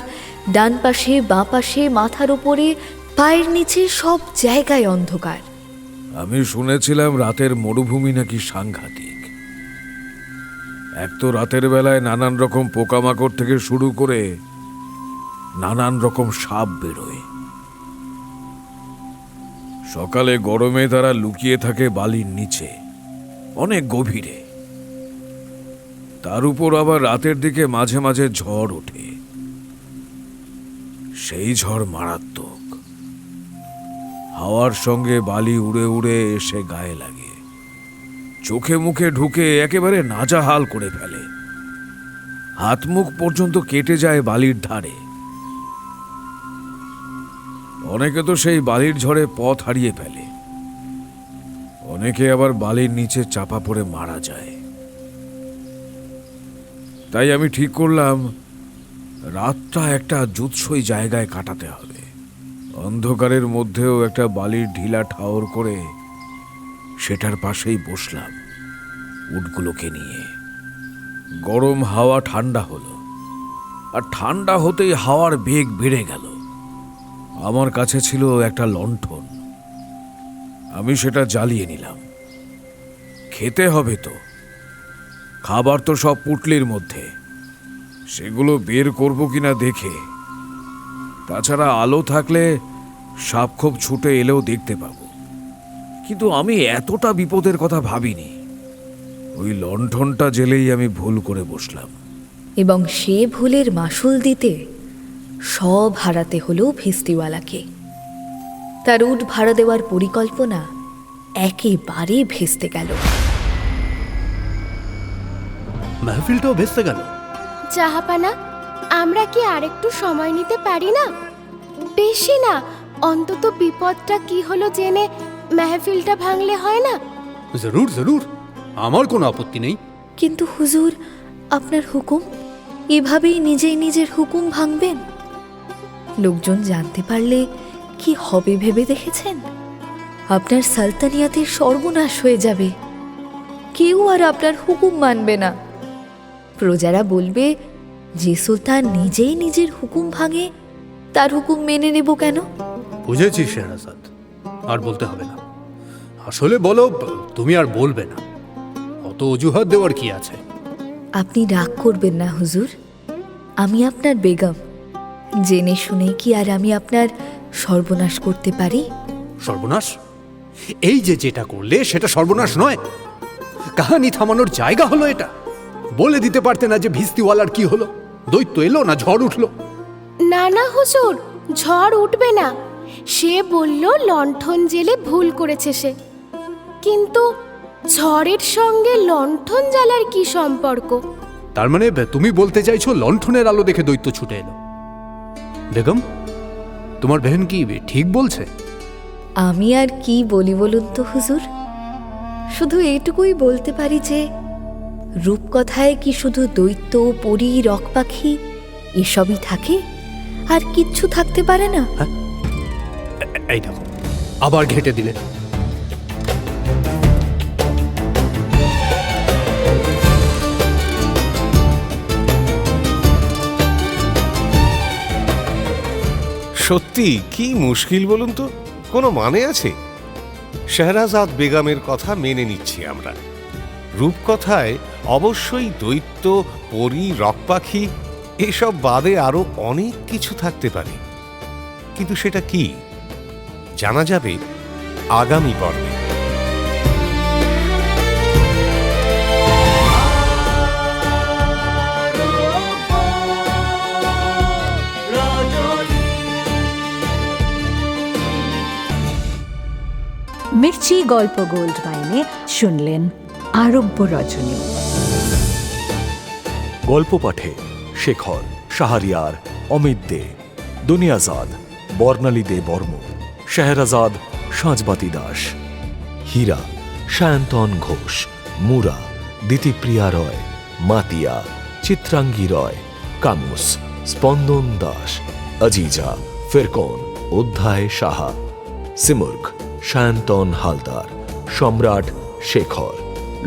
F: ডান পাশে বাঁ পাশে, মাথার ওপরে, পায়ের নিচে, সব জায়গায় অন্ধকার।
A: আমি শুনেছিলাম রাতের মরুভূমি নাকি সাংঘাতিক। এক তো রাতের বেলায় নানান রকম পোকামাকড় থেকে শুরু করে নানান রকম সাপ বেরোয়। সকালে গরমে তারা লুকিয়ে থাকে বালির নিচে, অনেক গভীরে। তার উপর আবার রাতের দিকে মাঝে মাঝে ঝড় ওঠে। সেই ঝড় মারাত্মক। হাওয়ার সঙ্গে বালি উড়ে উড়ে এসে গায়ে লাগে, চোখে মুখে ঢুকে একেবারে নাজেহাল করে ফেলে। হাত মুখ পর্যন্ত কেটে যায় বালির ধারে। অনেকে তো সেই বালির ঝড়ে পথ হারিয়ে ফেলে, অনেকে আবার বালির নিচে চাপা পড়ে মারা যায়। তাই আমি ঠিক করলাম রাতটা একটা জুৎসই জায়গায় কাটাতে হবে। অন্ধকারের মধ্যেও একটা বালির ঢিলা ঠাওর করে সেটার পাশেই বসলাম উটগুলোকে নিয়ে। গরম হাওয়া ঠান্ডা হলো, আর ঠান্ডা হতেই হাওয়ার বেগ বেড়ে গেল। আমার কাছে ছিল একটা লণ্ঠন। আমি সেটা জ্বালিয়ে নিলাম। খেতে হবে তো, খাবার তো সব পুটলির মধ্যে, সেগুলো বের করব কিনা দেখে। তাছাড়া আলো থাকলে সাপ খোপ ছুটে এলেও দেখতে পাবো। কিন্তু আমি এতটা বিপদের কথা ভাবিনি। ওই লণ্ঠনটা জেলেই আমি ভুল করে বসলাম।
F: এবং সে ভুলের মাসুল দিতে সব হারাতে হলো ভিস্তিওয়ালাকে। তার উট ভাড়া দেওয়ার পরিকল্পনা একেবারে ভেস্তে গেল।
G: মাহফিলটাও ভেস্তে গেল।
H: জাহাপানা, আমরা কি আরেকটু সময় নিতে পারি না? বেশি না, অন্তত বিপদটা কি হলো জেনে মেহফিলটা ভাঙলে হয় না?
G: জরুর জরুর, আমার কোনো আপত্তি নেই।
F: কিন্তু হুজুর, আপনার হুকুম, এভাবেই নিজেই নিজের হুকুম ভাঙবেন? লোকজন জানতে পারলে কি হবে ভেবে দেখেছেন? আপনার সালতানিয়াতের সর্বনাশ হয়ে যাবে। কেউ আর আপনার হুকুম মানবে না। প্রজারা বলবে, যে সুলতান নিজেই নিজের হুকুম ভাঙে তার হুকুম মেনে নেব কেন?
G: বুঝেছি শেহরাজাদ, আর বলতে হবে না। আসলে বলো, তুমি আর বলবে না, অত অজুহাত দেওয়ার কি আছে?
F: আপনি রাগ করবেন না হুজুর, আমি আপনার বেগম। জেনে শুনে কি আর আমি আপনার সর্বনাশ করতে পারি?
G: সর্বনাশ? এই যে যেটা করলে সেটা সর্বনাশ নয়। কাহানি থামানোর জায়গা হলো এটা। বলে দিতে পারতে না যে ভিস্তিওয়ালার কি হলো? দৈত্য এলো না ঝড় উঠলো?
H: না না হুজুর, ঝড় উঠবে না। সে বলল লণ্ঠন জেলে ভুল করেছে সে। কিন্তু ঝড়ের সঙ্গে লণ্ঠন জ্বালার কি সম্পর্ক?
G: তার মানে তুমি বলতে চাইছো লণ্ঠনের আলো দেখে দৈত্য ছুটে এলো? বেগম, তোমার বেহেন কি ঠিক বলছে?
F: আমি আর কি বলি বলুন তো হুজুর? শুধু এইটুকুই বলতে পারি যে রূপকথায় কি শুধু দৈত্য, পরী, রক পাখি এসবই থাকে, আর কিচ্ছু থাকতে পারে না?
G: এই দেখো, আবার ঘেঁটে দিলে।
D: সত্যি কি মুশকিল বলুন তো, কোনো মানে আছে? শেহরাজাদ বেগমের কথা মেনে নিচ্ছি আমরা। রূপকথায় অবশ্যই দৈত্য, পরী, রক পাখি এসব বাদে আরো অনেক কিছু থাকতে পারে। কিন্তু সেটা কি জানা যাবে আগামী পর্বে।
O: মির্চি গল্প গোল্ড মাইনে শুনলেন আরব্য রজনী।
P: গল্প পাঠে শেখর, শাহরিয়ার, অমিত দে, দুনিয়াজাদ, বর্ণালী দে বর্ম, শেহরাজাদ, সাঁজবাতি দাস, হীরা, সায়ন্তন ঘোষ, মুরা, দিতিপ্রিয়া রয়, মাতিয়া, চিত্রাঙ্গী রয়, কামুস, স্পন্দন দাস, আজিজা, ফেরকন, অধ্যায় সাহা, সিমুর্গ, সায়ন্তন হালদার, সম্রাট শেখর,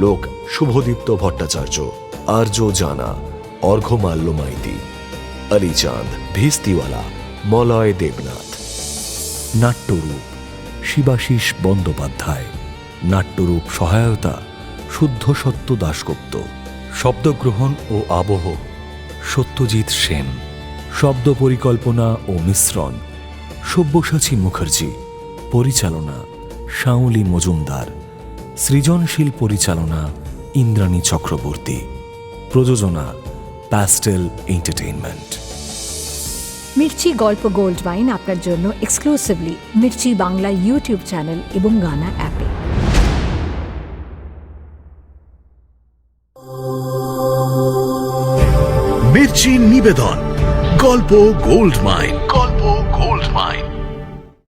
P: লোক শুভদীপ্ত ভট্টাচার্য, আর্য জানা, অর্ঘ্যমাল্য মাইতি, আলিচাঁদ, ভিস্তিওয়ালা, মলয় দেবনাথ। নাট্যরূপ শিবাশিস বন্দ্যোপাধ্যায়, নাট্যরূপ সহায়তা শুদ্ধ সত্য দাশগুপ্ত, শব্দগ্রহণ ও আবহ সত্যজিৎ সেন, শব্দ পরিকল্পনা ও মিশ্রণ সব্যসাচী মুখার্জি, পরিচালনা শাওলি মজুমদার, সৃজনশীল পরিচালনা ইন্দ্রাণী চক্রবর্তী, প্রযোজনা প্যাস্টেল এন্টারটেইনমেন্ট।
O: মির্চি গল্প গোল্ড মাইন আপনার জন্য exclusively Mirchi Bangla YouTube channel এবং গানা অ্যাপে।
Q: মির্চি নিবেদন গল্প গোল্ড মাইন।